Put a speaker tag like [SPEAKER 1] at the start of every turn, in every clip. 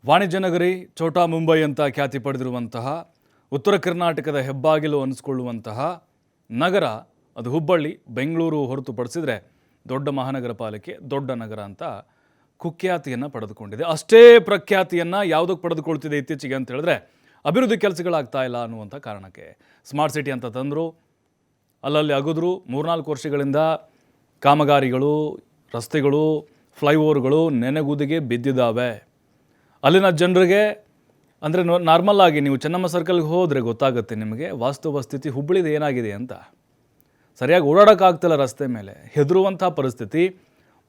[SPEAKER 1] ವಾಣಿಜ್ಯ ನಗರಿ ಛೋಟಾ ಮುಂಬೈ ಅಂತ ಖ್ಯಾತಿ ಪಡೆದಿರುವಂತಹ ಉತ್ತರ ಕರ್ನಾಟಕದ ಹೆಬ್ಬಾಗಿಲು ಅನಿಸ್ಕೊಳ್ಳುವಂತಹ ನಗರ ಅದು ಹುಬ್ಬಳ್ಳಿ. ಬೆಂಗಳೂರು ಹೊರತುಪಡಿಸಿದರೆ ದೊಡ್ಡ ಮಹಾನಗರ ಪಾಲಿಕೆ, ದೊಡ್ಡ ನಗರ ಅಂತ ಕುಖ್ಯಾತಿಯನ್ನು ಪಡೆದುಕೊಂಡಿದೆ. ಅಷ್ಟೇ ಪ್ರಖ್ಯಾತಿಯನ್ನು ಯಾವುದಕ್ಕೆ ಪಡೆದುಕೊಳ್ತಿದೆ ಇತ್ತೀಚೆಗೆ ಅಂತ ಹೇಳಿದ್ರೆ ಅಭಿವೃದ್ಧಿ ಕೆಲಸಗಳಾಗ್ತಾ ಇಲ್ಲ ಅನ್ನುವಂಥ ಕಾರಣಕ್ಕೆ. ಸ್ಮಾರ್ಟ್ ಸಿಟಿ ಅಂತ ತಂದರು, ಅಲ್ಲಲ್ಲಿ ಅಗದ್ರು. 3-4 ವರ್ಷಗಳಿಂದ ಕಾಮಗಾರಿಗಳು, ರಸ್ತೆಗಳು, ಫ್ಲೈಓವರ್ಗಳು ನೆನೆಗುದಿಗೆ ಬಿದ್ದಿದ್ದಾವೆ. ಅಲ್ಲಿನ ಜನರಿಗೆ ಅಂದರೆ ನಾರ್ಮಲ್ ಆಗಿ ನೀವು ಚೆನ್ನಮ್ಮ ಸರ್ಕಲ್ಗೆ ಹೋದರೆ ಗೊತ್ತಾಗುತ್ತೆ ನಿಮಗೆ ವಾಸ್ತವ ಸ್ಥಿತಿ ಹುಬ್ಬಳ್ಳಿದು ಏನಾಗಿದೆ ಅಂತ. ಸರಿಯಾಗಿ ಓಡಾಡೋಕ್ಕಾಗ್ತಿಲ್ಲ ರಸ್ತೆ ಮೇಲೆ, ಹೆದರುವಂಥ ಪರಿಸ್ಥಿತಿ.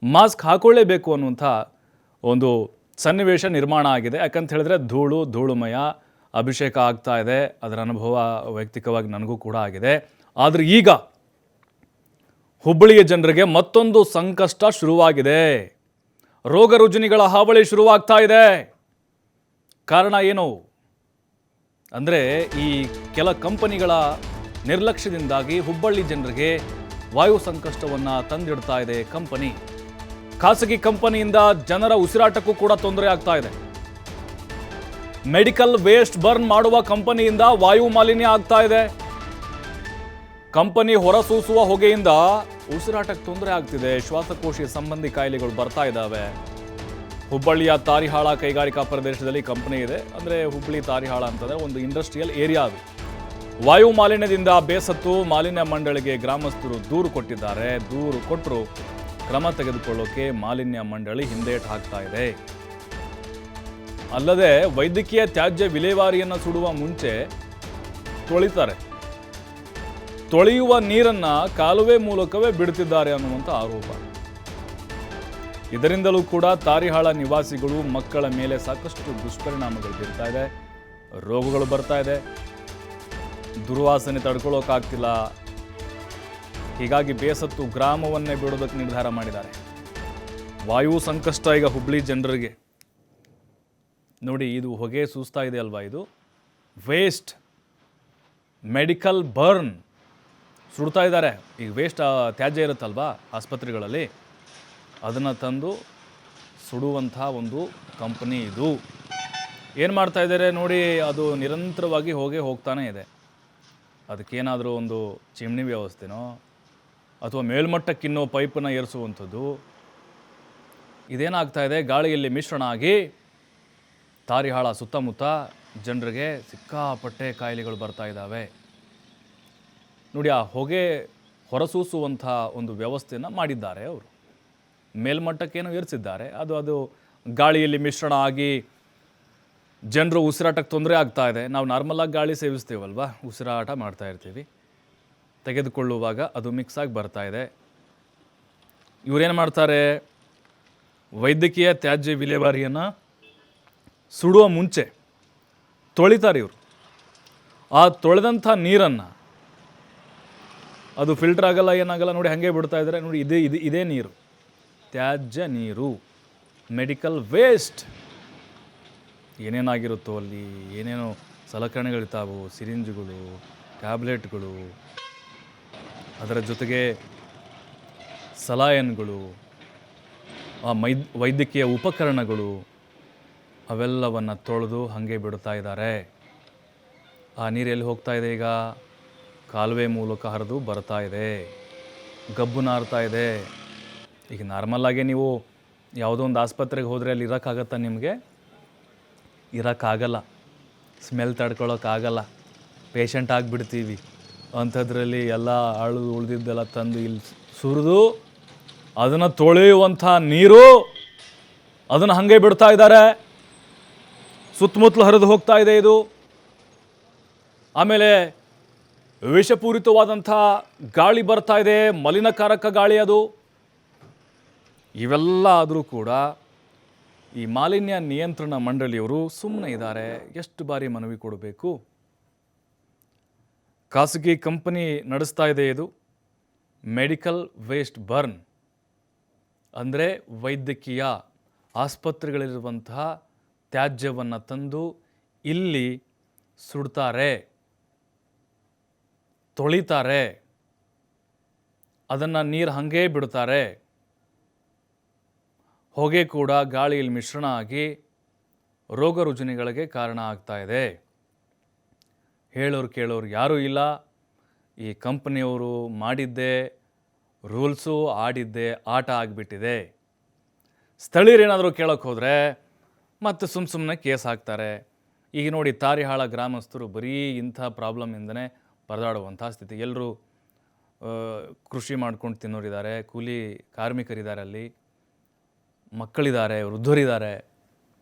[SPEAKER 1] ಮಾಸ್ಕ್ ಹಾಕೊಳ್ಳೇಬೇಕು ಅನ್ನುವಂಥ ಒಂದು ಸನ್ನಿವೇಶ ನಿರ್ಮಾಣ ಆಗಿದೆ. ಯಾಕಂತ ಹೇಳಿದ್ರೆ ಧೂಳುಮಯ ಅಭಿಷೇಕ ಆಗ್ತಾ ಇದೆ. ಅದರ ಅನುಭವ ವೈಯಕ್ತಿಕವಾಗಿ ನನಗೂ ಕೂಡ ಆಗಿದೆ. ಆದರೆ ಈಗ ಹುಬ್ಬಳ್ಳಿಯ ಜನರಿಗೆ ಮತ್ತೊಂದು ಸಂಕಷ್ಟ ಶುರುವಾಗಿದೆ. ರೋಗ ರುಜಿನಿಗಳ ಹಾವಳಿ ಶುರುವಾಗ್ತಾ ಇದೆ. ಕಾರಣ ಏನು ಅಂದರೆ ಈ ಕೆಲ ಕಂಪನಿಗಳ ನಿರ್ಲಕ್ಷ್ಯದಿಂದಾಗಿ ಹುಬ್ಬಳ್ಳಿ ಜನರಿಗೆ ವಾಯು ಸಂಕಷ್ಟವನ್ನು ತಂದಿಡ್ತಾ ಇದೆ ಕಂಪನಿ. ಖಾಸಗಿ ಕಂಪನಿಯಿಂದ ಜನರ ಉಸಿರಾಟಕ್ಕೂ ಕೂಡ ತೊಂದರೆ ಆಗ್ತಾ ಇದೆ. ಮೆಡಿಕಲ್ ವೇಸ್ಟ್ ಬರ್ನ್ ಮಾಡುವ ಕಂಪನಿಯಿಂದ ವಾಯು ಮಾಲಿನ್ಯ ಆಗ್ತಾ ಇದೆ. ಕಂಪನಿ ಹೊರಸೂಸುವ ಹೊಗೆಯಿಂದ ಉಸಿರಾಟಕ್ಕೆ ತೊಂದರೆ ಆಗ್ತಿದೆ. ಶ್ವಾಸಕೋಶ ಸಂಬಂಧಿ ಕಾಯಿಲೆಗಳು ಬರ್ತಾ ಇದ್ದಾವೆ. ಹುಬ್ಬಳ್ಳಿಯ ತಾರಿಹಾಳ ಕೈಗಾರಿಕಾ ಪ್ರದೇಶದಲ್ಲಿ ಕಂಪನಿ ಇದೆ. ಅಂದರೆ ಹುಬ್ಬಳ್ಳಿ ತಾರಿಹಾಳ ಅಂತಂದರೆ ಒಂದು ಇಂಡಸ್ಟ್ರಿಯಲ್ ಏರಿಯಾ ಅದು. ವಾಯು ಮಾಲಿನ್ಯದಿಂದ ಬೇಸತ್ತು ಮಾಲಿನ್ಯ ಮಂಡಳಿಗೆ ಗ್ರಾಮಸ್ಥರು ದೂರು ಕೊಟ್ಟಿದ್ದಾರೆ. ದೂರು ಕೊಟ್ಟರು ಕ್ರಮ ತೆಗೆದುಕೊಳ್ಳೋಕೆ ಮಾಲಿನ್ಯ ಮಂಡಳಿ ಹಿಂದೇಟು ಹಾಕ್ತಾ ಇದೆ. ಅಲ್ಲದೆ ವೈದ್ಯಕೀಯ ತ್ಯಾಜ್ಯ ವಿಲೇವಾರಿಯನ್ನು ಸುಡುವ ಮುಂಚೆ ತೊಳಿತಾರೆ. ತೊಳೆಯುವ ನೀರನ್ನು ಕಾಲುವೆ ಮೂಲಕವೇ ಬಿಡುತ್ತಿದ್ದಾರೆ ಅನ್ನುವಂಥ ಆರೋಪ. ಇದರಿಂದಲೂ ಕೂಡ ತಾರಿಹಾಳ ನಿವಾಸಿಗಳು ಮಕ್ಕಳ ಮೇಲೆ ಸಾಕಷ್ಟು ದುಷ್ಪರಿಣಾಮಗಳು ಬೀರ್ತಾ ಇದೆ. ರೋಗಗಳು ಬರ್ತಾ ಇದೆ. ದುರ್ವಾಸನೆ ತಡ್ಕೊಳ್ಳೋಕ್ಕಾಗ್ತಿಲ್ಲ. ಹೀಗಾಗಿ ಬೇಸತ್ತು ಗ್ರಾಮವನ್ನೇ ಬಿಡೋದಕ್ಕೆ ನಿರ್ಧಾರ ಮಾಡಿದ್ದಾರೆ. ವಾಯು ಸಂಕಷ್ಟ ಈಗ ಹುಬ್ಬಳ್ಳಿ ಜನರಿಗೆ. ನೋಡಿ, ಇದು ಹೊಗೆ ಸೂಸ್ತಾ ಇದೆ ಅಲ್ವಾ, ಇದು ವೇಸ್ಟ್ ಮೆಡಿಕಲ್ ಬರ್ನ್ ಸುಡ್ತಾ ಇದ್ದಾರೆ. ಈಗ ವೇಸ್ಟ್ ತ್ಯಾಜ್ಯ ಇರುತ್ತಲ್ವಾ ಆಸ್ಪತ್ರೆಗಳಲ್ಲಿ, ಅದನ್ನು ತಂದು ಸುಡುವಂಥ ಒಂದು ಕಂಪನಿ ಇದು. ಏನು ಮಾಡ್ತಾ ಇದ್ದಾರೆ ನೋಡಿ, ಅದು ನಿರಂತರವಾಗಿ ಹೋಗ್ತಾನೆ ಇದೆ. ಅದಕ್ಕೇನಾದರೂ ಒಂದು ಚಿಮ್ನಿ ವ್ಯವಸ್ಥೆನೋ ಅಥವಾ ಮೇಲ್ಮಟ್ಟಕ್ಕಿನ್ನೋ ಪೈಪನ್ನು ಏರಿಸುವಂಥದ್ದು. ಇದೇನಾಗ್ತಾ ಇದೆ, ಗಾಳಿಯಲ್ಲಿ ಮಿಶ್ರಣ ಆಗಿ ತಾರಿಹಾಳ ಸುತ್ತಮುತ್ತ ಜನರಿಗೆ ಸಿಕ್ಕಾಪಟ್ಟೆ ಕಾಯಿಲೆಗಳು ಬರ್ತಾ ಇದ್ದಾವೆ. ನೋಡಿ, ಆ ಹೊಗೆ ಹೊರಸೂಸುವಂಥ ಒಂದು ವ್ಯವಸ್ಥೆಯನ್ನು ಮಾಡಿದ್ದಾರೆ ಅವರು. ಮೇಲ್ಮಟ್ಟಕ್ಕೇನೋ ಏರಿಸಿದ್ದಾರೆ. ಅದು ಗಾಳಿಯಲ್ಲಿ ಮಿಶ್ರಣ ಆಗಿ ಜನರು ಉಸಿರಾಟಕ್ಕೆ ತೊಂದರೆ ಆಗ್ತಾ ಇದೆ. ನಾವು ನಾರ್ಮಲಾಗಿ ಗಾಳಿ ಸೇವಿಸ್ತೀವಲ್ವ, ಉಸಿರಾಟ ಮಾಡ್ತಾ ಇರ್ತೀವಿ. ತೆಗೆದುಕೊಳ್ಳುವಾಗ ಅದು ಮಿಕ್ಸ್ ಆಗಿ ಬರ್ತಾ ಇದೆ. ಇವರೇನು ಮಾಡ್ತಾರೆ, ವೈದ್ಯಕೀಯ ತ್ಯಾಜ್ಯ ವಿಲೇವಾರಿಯನ್ನು ಸುಡುವ ಮುಂಚೆ ತೊಳಿತಾರೆ ಇವರು. ಆ ತೊಳೆದಂಥ ನೀರನ್ನು ಅದು ಫಿಲ್ಟರ್ ಆಗಲ್ಲ, ಏನಾಗಲ್ಲ ನೋಡಿ, ಹಾಗೆ ಬಿಡ್ತಾ ಇದ್ದಾರೆ. ನೋಡಿ, ಇದೇ ನೀರು ತ್ಯಾಜ್ಯ ನೀರು, ಮೆಡಿಕಲ್ ವೇಸ್ಟ್. ಏನೇನಾಗಿರುತ್ತೋ ಅಲ್ಲಿ, ಏನೇನೋ ಸಲಕರಣೆಗಳಿರ್ತಾವೋ, ಸಿರಿಂಜ್ಗಳು, ಟ್ಯಾಬ್ಲೆಟ್ಗಳು, ಅದರ ಜೊತೆಗೆ ಸಲಾಯನ್ಗಳು, ಆ ವೈದ್ಯಕೀಯ ಉಪಕರಣಗಳು, ಅವೆಲ್ಲವನ್ನು ತೊಳೆದು ಹಾಗೆ ಬಿಡ್ತಾ ಇದ್ದಾರೆ. ಆ ನೀರು ಎಲ್ಲಿ ಹೋಗ್ತಾ ಇದೆ ಈಗ? ಕಾಲುವೆ ಮೂಲಕ ಹರಿದು ಬರ್ತಾ ಇದೆ, ಗಬ್ಬು ನಾರ್ತಾ ಇದೆ. ಈಗ ನಾರ್ಮಲ್ಲಾಗಿ ನೀವು ಯಾವುದೋ ಒಂದು ಆಸ್ಪತ್ರೆಗೆ ಹೋದರೆ ಅಲ್ಲಿ ಇರೋಕ್ಕಾಗತ್ತಾ ನಿಮಗೆ? ಇರೋಕ್ಕಾಗಲ್ಲ. ಸ್ಮೆಲ್ ತಡ್ಕೊಳ್ಳೋಕ್ಕಾಗಲ್ಲ. ಪೇಷಂಟ್ ಆಗಿಬಿಡ್ತೀವಿ. ಅಂಥದ್ರಲ್ಲಿ ಎಲ್ಲ ಉಳಿದಿದ್ದೆಲ್ಲ ತಂದು ಇಲ್ಲಿ ಸುರಿದು ಅದನ್ನು ತೊಳೆಯುವಂಥ ನೀರು ಅದನ್ನು ಹಾಗೆ ಬಿಡ್ತಾ ಇದ್ದಾರೆ. ಸುತ್ತಮುತ್ತಲು ಹರಿದು ಹೋಗ್ತಾ ಇದೆ ಇದು. ಆಮೇಲೆ ವಿಷಪೂರಿತವಾದಂಥ ಗಾಳಿ ಬರ್ತಾ ಇದೆ, ಮಲಿನಕಾರಕ ಗಾಳಿ ಅದು. ಇವೆಲ್ಲ ಆದರೂ ಕೂಡ ಈ ಮಾಲಿನ್ಯ ನಿಯಂತ್ರಣ ಮಂಡಳಿಯವರು ಸುಮ್ಮನೆ ಇದ್ದಾರೆ. ಎಷ್ಟು ಬಾರಿ ಮನವಿ ಕೊಡಬೇಕು? ಖಾಸಗಿ ಕಂಪನಿ ನಡೆಸ್ತಾ ಇದೆ ಇದು ಮೆಡಿಕಲ್ ವೇಸ್ಟ್ ಬರ್ನ್. ಅಂದರೆ ವೈದ್ಯಕೀಯ ಆಸ್ಪತ್ರೆಗಳಿರುವಂತಹ ತ್ಯಾಜ್ಯವನ್ನು ತಂದು ಇಲ್ಲಿ ಸುಡ್ತಾರೆ, ತೊಳಿತಾರೆ, ಅದನ್ನು ನೀರು ಹಾಗೇ ಬಿಡ್ತಾರೆ. ಹೊಗೆ ಕೂಡ ಗಾಳಿಯಲ್ಲಿ ಮಿಶ್ರಣ ಆಗಿ ರೋಗ ರುಜಿನಗಳಿಗೆ ಕಾರಣ ಆಗ್ತಾ ಇದೆ. ಹೇಳೋರು ಕೇಳೋರು ಯಾರೂ ಇಲ್ಲ. ಈ ಕಂಪನಿಯವರು ಮಾಡಿದ್ದೇ ರೂಲ್ಸು, ಆಡಿದ್ದೇ ಆಟ ಆಗಿಬಿಟ್ಟಿದೆ. ಸ್ಥಳೀಯರೇನಾದರೂ ಕೇಳೋಕ್ಕೆ ಹೋದರೆ ಮತ್ತೆ ಸುಮ್ಮನೆ ಕೇಸ್ ಹಾಕ್ತಾರೆ. ಈಗ ನೋಡಿ, ತಾರಿಹಾಳ ಗ್ರಾಮಸ್ಥರು ಬರೀ ಇಂಥ ಪ್ರಾಬ್ಲಮಿಂದನೇ ಪರದಾಡುವಂಥ ಸ್ಥಿತಿ. ಎಲ್ಲರೂ ಕೃಷಿ ಮಾಡ್ಕೊಂಡು ತಿನ್ನೋರಿದ್ದಾರೆ, ಕೂಲಿ ಕಾರ್ಮಿಕರಿದ್ದಾರೆ, ಅಲ್ಲಿ ಮಕ್ಕಳಿದ್ದಾರೆ, ವೃದ್ಧರಿದ್ದಾರೆ.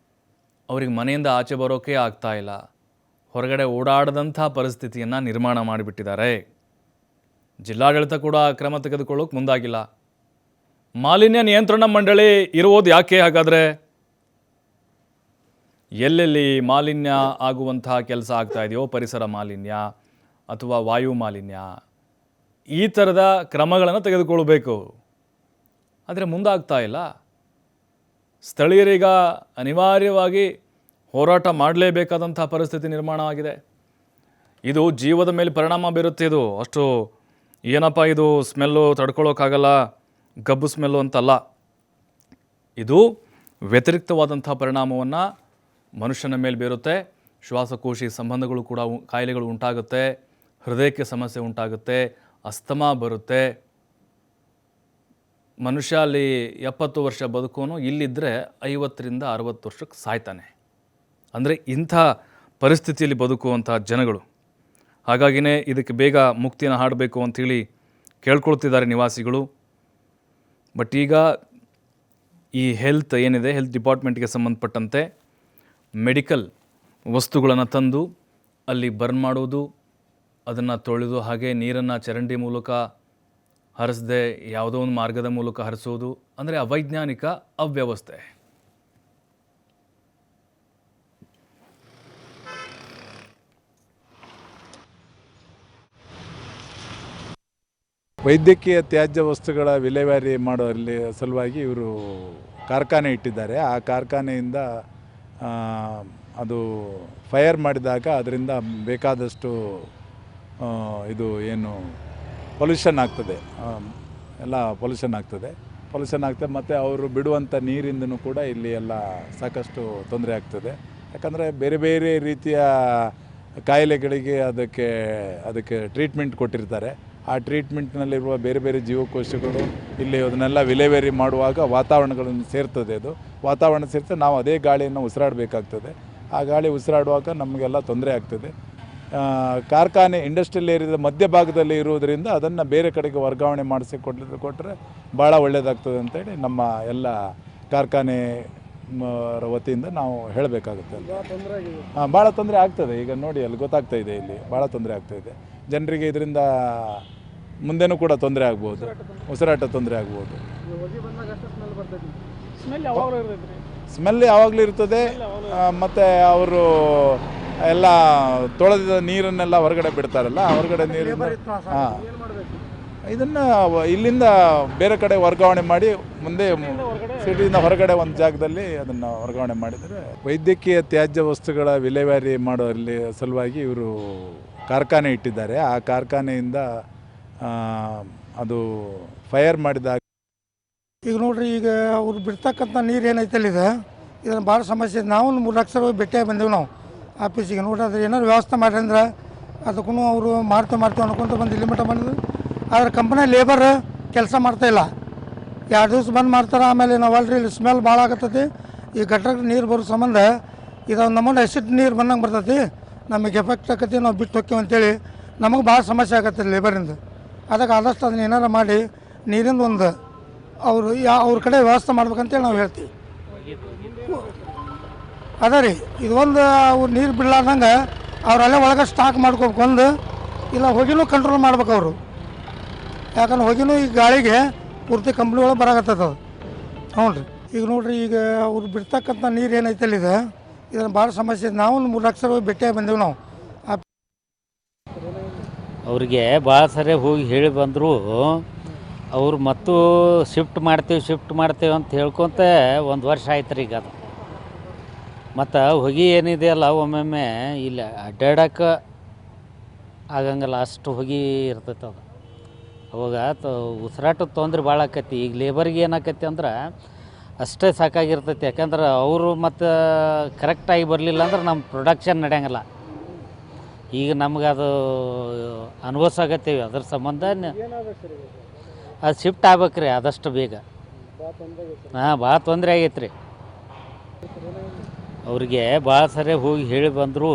[SPEAKER 1] ಅವ್ರಿಗೆ ಮನೆಯಿಂದ ಆಚೆ ಬರೋಕ್ಕೆ ಆಗ್ತಾ ಇಲ್ಲ. ಹೊರಗಡೆ ಓಡಾಡದಂಥ ಪರಿಸ್ಥಿತಿಯನ್ನು ನಿರ್ಮಾಣ ಮಾಡಿಬಿಟ್ಟಿದ್ದಾರೆ. ಜಿಲ್ಲಾಡಳಿತ ಕೂಡ ಕ್ರಮ ತೆಗೆದುಕೊಳ್ಳೋಕೆ ಮುಂದಾಗಿಲ್ಲ. ಮಾಲಿನ್ಯ ನಿಯಂತ್ರಣ ಮಂಡಳಿ ಇರುವುದು ಯಾಕೆ ಹಾಗಾದರೆ? ಎಲ್ಲೆಲ್ಲಿ ಮಾಲಿನ್ಯ ಆಗುವಂತಹ ಕೆಲಸ ಆಗ್ತಾ ಇದೆಯೋ, ಪರಿಸರ ಮಾಲಿನ್ಯ ಅಥವಾ ವಾಯು ಮಾಲಿನ್ಯ, ಈ ಥರದ ಕ್ರಮಗಳನ್ನು ತೆಗೆದುಕೊಳ್ಬೇಕು. ಆದರೆ ಮುಂದಾಗ್ತಾ ಇಲ್ಲ. ಸ್ಥಳೀಯರೀಗ ಅನಿವಾರ್ಯವಾಗಿ ಹೋರಾಟ ಮಾಡಲೇಬೇಕಾದಂಥ ಪರಿಸ್ಥಿತಿ ನಿರ್ಮಾಣ ಆಗಿದೆ. ಇದು ಜೀವದ ಮೇಲೆ ಪರಿಣಾಮ ಬೀರುತ್ತೆ. ಇದು ಅಷ್ಟು ಏನಪ್ಪ ಇದು ಸ್ಮೆಲ್ಲು ತಡ್ಕೊಳ್ಳೋಕ್ಕಾಗಲ್ಲ, ಗಬ್ಬು ಸ್ಮೆಲ್ಲು ಅಂತಲ್ಲ. ಇದು ವ್ಯತಿರಿಕ್ತವಾದಂಥ ಪರಿಣಾಮವನ್ನು ಮನುಷ್ಯನ ಮೇಲೆ ಬೀರುತ್ತೆ. ಶ್ವಾಸಕೋಶಿ ಸಂಬಂಧಗಳು ಕೂಡ ಕಾಯಿಲೆಗಳು ಉಂಟಾಗುತ್ತೆ, ಹೃದಯಕ್ಕೆ ಸಮಸ್ಯೆ ಉಂಟಾಗುತ್ತೆ, ಅಸ್ತಮಾ ಬರುತ್ತೆ. ಮನುಷ್ಯ ಅಲ್ಲಿ 70 ವರ್ಷ ಬದುಕೋನು, ಇಲ್ಲಿದ್ದರೆ 50ರಿಂದ 60 ವರ್ಷಕ್ಕೆ ಸಾಯ್ತಾನೆ. ಅಂದರೆ ಇಂಥ ಪರಿಸ್ಥಿತಿಯಲ್ಲಿ ಬದುಕುವಂಥ ಜನಗಳು. ಹಾಗಾಗಿನೇ ಇದಕ್ಕೆ ಬೇಗ ಮುಕ್ತಿನ ಹಾಡಬೇಕು ಅಂಥೇಳಿ ಕೇಳ್ಕೊಳ್ತಿದ್ದಾರೆ ನಿವಾಸಿಗಳು. ಬಟ್ ಈಗ ಈ ಹೆಲ್ತ್ ಏನಿದೆ, ಹೆಲ್ತ್ ಡಿಪಾರ್ಟ್ಮೆಂಟ್ಗೆ ಸಂಬಂಧಪಟ್ಟಂತೆ ಮೆಡಿಕಲ್ ವಸ್ತುಗಳನ್ನು ತಂದು ಅಲ್ಲಿ ಬರ್ನ್ ಮಾಡೋದು, ಅದನ್ನು ತೊಳೆದು ಹಾಗೆ ನೀರನ್ನು ಚರಂಡಿ ಮೂಲಕ ಹರಿಸದೆ ಯಾವುದೋ ಒಂದು ಮಾರ್ಗದ ಮೂಲಕ ಹರಿಸೋದು, ಅಂದರೆ ಅವೈಜ್ಞಾನಿಕ, ಅವ್ಯವಸ್ಥೆ.
[SPEAKER 2] ವೈದ್ಯಕೀಯ ತ್ಯಾಜ್ಯ ವಸ್ತುಗಳ ವಿಲೇವಾರಿ ಮಾಡುವಲ್ಲಿ ಸಲುವಾಗಿ ಇವರು ಕಾರ್ಖಾನೆ ಇಟ್ಟಿದ್ದಾರೆ. ಆ ಕಾರ್ಖಾನೆಯಿಂದ ಅದು ಫೈರ್ ಮಾಡಿದಾಗ ಅದರಿಂದ ಬೇಕಾದಷ್ಟು ಇದು ಏನು ಪೊಲ್ಯೂಷನ್ ಆಗ್ತದೆ, ಎಲ್ಲ ಪೊಲ್ಯೂಷನ್ ಆಗ್ತದೆ ಮತ್ತು ಅವರು ಬಿಡುವಂಥ ನೀರಿಂದನೂ ಕೂಡ ಇಲ್ಲಿ ಎಲ್ಲ ಸಾಕಷ್ಟು ತೊಂದರೆ ಆಗ್ತದೆ. ಯಾಕಂದರೆ ಬೇರೆ ಬೇರೆ ರೀತಿಯ ಕಾಯಿಲೆಗಳಿಗೆ ಅದಕ್ಕೆ ಟ್ರೀಟ್ಮೆಂಟ್ ಕೊಟ್ಟಿರ್ತಾರೆ. ಆ ಟ್ರೀಟ್ಮೆಂಟ್ನಲ್ಲಿರುವ ಬೇರೆ ಬೇರೆ ಜೀವಕೋಶಗಳು ಇಲ್ಲಿ ಅದನ್ನೆಲ್ಲ ವಿಲೇವಾರಿ ಮಾಡುವಾಗ ವಾತಾವರಣಗಳನ್ನು ಸೇರ್ತದೆ. ಅದು ವಾತಾವರಣ ಸೇರ್ತದೆ, ನಾವು ಅದೇ ಗಾಳಿಯನ್ನು ಉಸಿರಾಡಬೇಕಾಗ್ತದೆ. ಆ ಗಾಳಿ ಉಸಿರಾಡುವಾಗ ನಮಗೆಲ್ಲ ತೊಂದರೆ ಆಗ್ತದೆ. ಕಾರ್ಖಾನೆ ಇಂಡಸ್ಟ್ರಿಯಲ್ ಏರಿಯಾದ ಮಧ್ಯಭಾಗದಲ್ಲಿ ಇರುವುದರಿಂದ ಅದನ್ನು ಬೇರೆ ಕಡೆಗೆ ವರ್ಗಾವಣೆ ಕೊಟ್ಟರೆ ಭಾಳ ಒಳ್ಳೆಯದಾಗ್ತದೆ ಅಂತೇಳಿ ನಮ್ಮ ಎಲ್ಲ ಕಾರ್ಖಾನೆ ವತಿಯಿಂದ ನಾವು ಹೇಳಬೇಕಾಗುತ್ತೆ. ಭಾಳ ತೊಂದರೆ ಆಗ್ತದೆ. ಈಗ ನೋಡಿ, ಅಲ್ಲಿ ಗೊತ್ತಾಗ್ತಾ ಇದೆ, ಇಲ್ಲಿ ಭಾಳ ತೊಂದರೆ ಆಗ್ತಾಯಿದೆ ಜನರಿಗೆ. ಇದರಿಂದ ಮುಂದೆನೂ ಕೂಡ ತೊಂದರೆ ಆಗ್ಬೋದು, ಉಸಿರಾಟ ತೊಂದರೆ ಆಗ್ಬೋದು. ಸ್ಮೆಲ್ ಯಾವಾಗಲೂ ಇರ್ತದೆ. ಮತ್ತು ಅವರು ಎಲ್ಲ ತೊಳೆದ ನೀರನ್ನೆಲ್ಲ ಹೊರಗಡೆ ಬಿಡ್ತಾರಲ್ಲ, ಹೊರಗಡೆ ನೀರನ್ನು ಇದನ್ನು ಇಲ್ಲಿಂದ ಬೇರೆ ಕಡೆ ವರ್ಗಾವಣೆ ಮಾಡಿ ಮುಂದೆ ಸಿಟಿಯಿಂದ ಹೊರಗಡೆ ಒಂದು ಜಾಗದಲ್ಲಿ ಅದನ್ನು ವರ್ಗಾವಣೆ ಮಾಡಿದರೆ. ವೈದ್ಯಕೀಯ ತ್ಯಾಜ್ಯ ವಸ್ತುಗಳ ವಿಲೇವಾರಿ ಮಾಡುವಲ್ಲಿ ಸಲುವಾಗಿ ಇವರು ಕಾರ್ಖಾನೆ ಇಟ್ಟಿದ್ದಾರೆ. ಆ ಕಾರ್ಖಾನೆಯಿಂದ ಅದು ಫೈರ್ ಮಾಡಿದಾಗ
[SPEAKER 3] ಈಗ ನೋಡ್ರಿ, ಈಗ ಅವ್ರು ಬಿಡ್ತಕ್ಕಂಥ ನೀರು ಏನೈತಲ್ಲಿದೆ, ಇದನ್ನು ಭಾಳ ಸಮಸ್ಯೆ ಇದೆ. ನಾವು 3 ಲಕ್ಷ ರೂಪಾಯಿ ಭೇಟಿಯಾಗಿ ಬಂದೆವು ನಾವು ಆಫೀಸಿಗೆ. ನೋಡ್ರಿ, ಅದ್ರ ಏನಾದ್ರು ವ್ಯವಸ್ಥೆ ಮಾಡ್ರಿ ಅಂದ್ರೆ ಅದಕ್ಕೂ ಅವರು ಮಾಡ್ತೇವೆ ಅನ್ಕೊಂತ ಬಂದು ಇಲ್ಲಿ ಮಟ್ಟ ಬಂದಿದ್ರು. ಆದರೆ ಕಂಪ್ನಿ ಲೇಬರ್ ಕೆಲಸ ಮಾಡ್ತಾಯಿಲ್ಲ. 2 ದಿವಸ ಬಂದು ಮಾಡ್ತಾರೆ. ಆಮೇಲೆ ನಾವು ಅಲ್ರಿ ಇಲ್ಲಿ ಸ್ಮೆಲ್ ಭಾಳ ಆಗತ್ತೈತಿ. ಈ ಗಟ್ರಕ್ಕೆ ನೀರು ಬರೋ ಸಂಬಂಧ ಇದೊಂದು ನಮ್ಮನ್ನು ಎಸಿಡ್ ನೀರು ಬಂದಂಗೆ ಬರ್ತೈತಿ, ನಮಗೆ ಎಫೆಕ್ಟ್ ಆಕತಿ, ನಾವು ಬಿಟ್ಟು ಹೋಗ್ತೀವಿ ಅಂತೇಳಿ ನಮಗೆ ಭಾಳ ಸಮಸ್ಯೆ ಆಗತ್ತೆ ಲೇಬರಿಂದ. ಅದಕ್ಕೆ ಆದಷ್ಟು ಅದನ್ನ ಏನಾರು ಮಾಡಿ ನೀರಿಂದ ಒಂದು ಅವ್ರ ಕಡೆ ವ್ಯವಸ್ಥೆ ಮಾಡ್ಬೇಕಂತೇಳಿ ನಾವು ಹೇಳ್ತೀವಿ. ಅದೇ ರೀ, ಇದು ಒಂದು ಅವ್ರು ನೀರು ಬಿಡಲಾರ್ದಂಗೆ ಅವರಲ್ಲೇ ಒಳಗೆ ಸ್ಟಾಕ್ ಮಾಡ್ಕೋಬೇಕು. ಒಂದು ಇಲ್ಲ ಹೊಗೆನೂ ಕಂಟ್ರೋಲ್ ಮಾಡ್ಬೇಕು ಅವರು. ಯಾಕಂದ್ರೆ ಹೊಗೆನೂ ಈ ಗಾಳಿಗೆ ಪೂರ್ತಿ ಕಂಪ್ನಿ ಒಳಗೆ ಬರಾಕತ್ತದ. ಹ್ಞೂ ರೀ, ಈಗ ನೋಡ್ರಿ, ಈಗ ಅವ್ರು ಬಿಡ್ತಕ್ಕಂಥ ನೀರು ಏನೈತಲ್ಲಿದೆ, ಇದನ್ನು ಭಾಳ ಸಮಸ್ಯೆ ಇದೆ. ನಾವು 3 ಲಕ್ಷ ರೂಪಾಯಿ ಭೇಟಿಯಾಗಿ ಬಂದೆವು ನಾವು.
[SPEAKER 4] ಅವ್ರಿಗೆ ಭಾಳ ಸರಿ ಹೋಗಿ ಹೇಳಿ ಬಂದರು. ಅವ್ರು ಮತ್ತು ಶಿಫ್ಟ್ ಮಾಡ್ತೀವಿ ಅಂತ ಹೇಳ್ಕೊತ 1 ವರ್ಷ ಆಯ್ತು ರೀ. ಈಗ ಅದು ಮತ್ತು ಹೊಗೆ ಏನಿದೆಯಲ್ಲ, ಒಮ್ಮೊಮ್ಮೆ ಇಲ್ಲಿ ಅಡ್ಡಾಡಕ್ಕೆ ಆಗಂಗಿಲ್ಲ, ಅಷ್ಟು ಹೊಗೆ ಇರ್ತೈತೆ ಅದು. ಅವಾಗ ಉಸಿರಾಟದ ತೊಂದ್ರೆ ಭಾಳ ಆಕೈತಿ. ಈಗ ಲೇಬರ್ಗೆ ಏನಾಕೈತಿ ಅಂದ್ರೆ ಅಷ್ಟೇ ಸಾಕಾಗಿರ್ತೈತಿ. ಯಾಕಂದ್ರೆ ಅವರು ಮತ್ತು ಕರೆಕ್ಟಾಗಿ ಬರಲಿಲ್ಲ ಅಂದ್ರೆ ನಮ್ಮ ಪ್ರೊಡಕ್ಷನ್ ನಡೆಯಂಗಿಲ್ಲ. ಈಗ ನಮ್ಗೆ ಅದು ಅನುಭವಿಸಾಗತ್ತೀವಿ, ಅದ್ರ ಸಂಬಂಧ ಅದು ಶಿಫ್ಟ್ ಆಗ್ಬೇಕು ರೀ ಆದಷ್ಟು ಬೇಗ. ಹಾಂ, ಭಾಳ ತೊಂದರೆ ಆಗೈತೆ ರೀ. ಅವ್ರಿಗೆ ಭಾಳ ಸರಿ ಹೋಗಿ ಹೇಳಿ ಬಂದರು.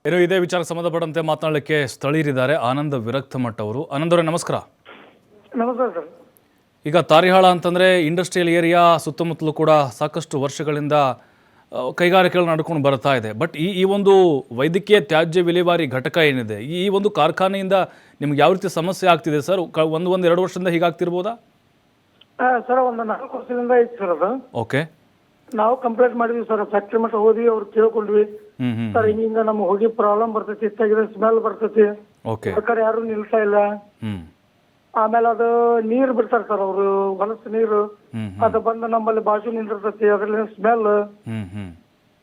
[SPEAKER 1] ಇನ್ನು ಇದೇ ವಿಚಾರಕ್ಕೆ ಸಂಬಂಧಪಟ್ಟಂತೆ ಮಾತನಾಡಲಿಕ್ಕೆ ಸ್ಥಳೀಯರಿದ್ದಾರೆ. ಆನಂದ ವಿರಕ್ತಮಠ ಅವರು. ಆನಂದ್ ಅವರೇ ನಮಸ್ಕಾರ.
[SPEAKER 3] ನಮಸ್ಕಾರ ಸರ್.
[SPEAKER 1] ಈಗ ತಾರಿಹಾಳ ಅಂತಂದರೆ ಇಂಡಸ್ಟ್ರಿಯಲ್ ಏರಿಯಾ ಸುತ್ತಮುತ್ತಲೂ ಕೂಡ ಸಾಕಷ್ಟು ವರ್ಷಗಳಿಂದ ಕೈಗಾರಿಕೆಗಳು ನಡ್ಕೊಂಡು ಬರ್ತಾ ಇದೆ. ಬಟ್ ಈ ಒಂದು ವೈದ್ಯಕೀಯ ತ್ಯಾಜ್ಯ ವಿಲೇವಾರಿ ಘಟಕ ಏನಿದೆ, ಈ ಒಂದು ಕಾರ್ಖಾನೆಯಿಂದ ನಿಮ್ಗೆ ಯಾವ ರೀತಿ ಸಮಸ್ಯೆ ಆಗ್ತಿದೆ ಸರ್? ಒಂದು 2 ವರ್ಷದಿಂದ ಹೀಗಾಗ್ತಿರ್ಬೋದಾ?
[SPEAKER 3] ಸರ್, ಒಂದು 4 ವರ್ಷದಿಂದ ಐತಿ ಸರ್ ಅದು.
[SPEAKER 1] ಓಕೆ.
[SPEAKER 3] ನಾವು ಕಂಪ್ಲೇಂಟ್ ಮಾಡಿದ್ವಿ ಸರ್, ಫ್ಯಾಕ್ಟ್ರಿ ಮಟ್ಟ ಹೋದ್ವಿ, ಅವ್ರು ಕೇಳ್ಕೊಂಡ್ವಿ ಸರ್, ಹಿಂಗಿಂದ ನಮ್ಗೆ ಹೋಗಿ ಪ್ರಾಬ್ಲಮ್ ಬರ್ತೈತಿ, ಇತ್ತಾಗಿದೆ ಸ್ಮೆಲ್ ಬರ್ತೈತಿ,
[SPEAKER 1] ಓಕೆ,
[SPEAKER 3] ಸರ್ಕಾರ ಯಾರು ನಿಲ್ತಾ ಇಲ್ಲ. ಆಮೇಲೆ ಅದು ನೀರು ಬಿಡ್ತಾರೆ ಸರ್ ಅವರು, ಹೊಲಸು ನೀರು, ಅದು ಬಂದು ನಮ್ಮಲ್ಲಿ ಬಾಜು ನಿಂದಿರ್ತೈತಿ, ಅದ್ರಲ್ಲಿ ಸ್ಮೆಲ್.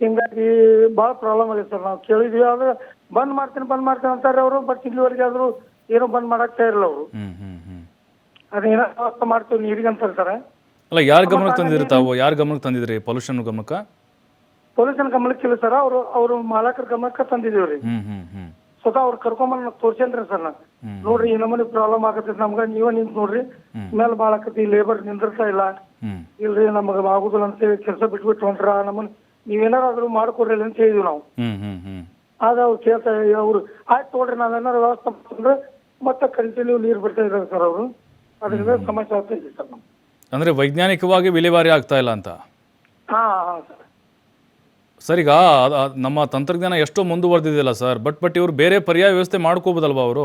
[SPEAKER 3] ಹಿಂಗಾಗಿ ಭಾಳ ಪ್ರಾಬ್ಲಮ್ ಆಗಿದೆ ಸರ್. ನಾವು ಕೇಳಿದ್ವಿ, ಆದ್ರೆ ಬಂದ್ ಮಾಡ್ತೀನಿ ಅಂತಾರೆ ಅವರು. ಬಟ್ ಇಲ್ಲಿವರೆಗೆ ಆದ್ರೂ ಏನೋ ಬಂದ್ ಮಾಡಕ್ ತಯಾರಿಲ್ಲ ಅವರು. ಅದೇನೋ ವ್ಯವಸ್ಥೆ ಮಾಡ್ತೀವಿ ನೀರಿಗೆ ಅಂತಾರೆ ಸರ್.
[SPEAKER 1] ಅಲ್ಲ, ಯಾರ ಗಮನಕ್ಕೆ ತಂದಿದ್ರಿ ತಾವು? ಯಾರ ಗಮನಕ್ಕೆ ತಂದಿದ್ರಿ? ಪೊಲ್ಯೂಷನ್ ಗಮನಕ್ಕೆ?
[SPEAKER 3] ಪೊಲ್ಯೂಷನ್ ಗಮನಕ್ಕಿಲ್ಲ ಸರ್, ಅವರು ಮಾಲಕರ ಗಮನಕ್ಕೆ ತಂದಿದೀವ್ರಿ. ಸ್ವತಃ ಅವ್ರು ಕರ್ಕೊಂಬಂದ್ ತೋರ್ಸೇನ್ರಿ ಸರ್. ನೋಡ್ರಿ, ಈ ನಮ್ಮನೆ ಪ್ರಾಬ್ಲಮ್ ಆಗತ್ತೈತಿ ನಮ್ಗ, ನೀವೇ ನಿಂತ್ ನೋಡ್ರಿ, ಸ್ಮೆಲ್ ಭಾಳ ಆಕತಿ, ಲೇಬರ್ ನಿಂದಿರ್ತಾ ಇಲ್ಲ, ಇಲ್ರಿ ನಮಗ ಆಗುದಿಲ್ಲ ಅಂತ ಹೇಳಿ ಕೆಲಸ ಬಿಟ್ಬಿಟ್ಟು ಹೊಂಟ್ರ, ನಮ್ಮನ್ನ ನೀವೇನಾರಾದ್ರೂ ಮಾಡ್ಕೊಡ್ರಿ ಅಂತ ಹೇಳಿದ್ವಿ ನಾವು. ಆಗ ಅವ್ರು ಕೇಳ್ತಾ ಅವ್ರು ಆಯ್ತು ತೋಡ್ರಿ, ನಾವೇನಾರು ವ್ಯವಸ್ಥೆ ಮಾಡ್ಕೊಂಡ್ರೆ ಮತ್ತೆ ಕಂಟಿನ್ಯೂ ನೀರು ಬಿಡ್ತಾ ಇದ್ದಾರೆ ಸರ್ ಅವರು. ಅದರಿಂದ ಸಮಸ್ಯೆ ಆಗ್ತಾ ಇದೆ ಸರ್.
[SPEAKER 1] ಅಂದ್ರೆ ವೈಜ್ಞಾನಿಕವಾಗಿ ವಿಲೇವಾರಿ ಆಗ್ತಾ ಇಲ್ಲ ಅಂತ?
[SPEAKER 3] ಹಾ ಸರ್.
[SPEAKER 1] ಸರ್, ಈಗ ನಮ್ಮ ತಂತ್ರಜ್ಞಾನ ಎಷ್ಟೋ ಮುಂದುವರೆದಿದೆಯಲ್ಲ ಸರ್, ಬಟ್ ಇವರು ಬೇರೆ ಪರ್ಯಾಯ ವ್ಯವಸ್ಥೆ ಮಾಡ್ಕೋಬೋದಲ್ವಾ ಅವರು?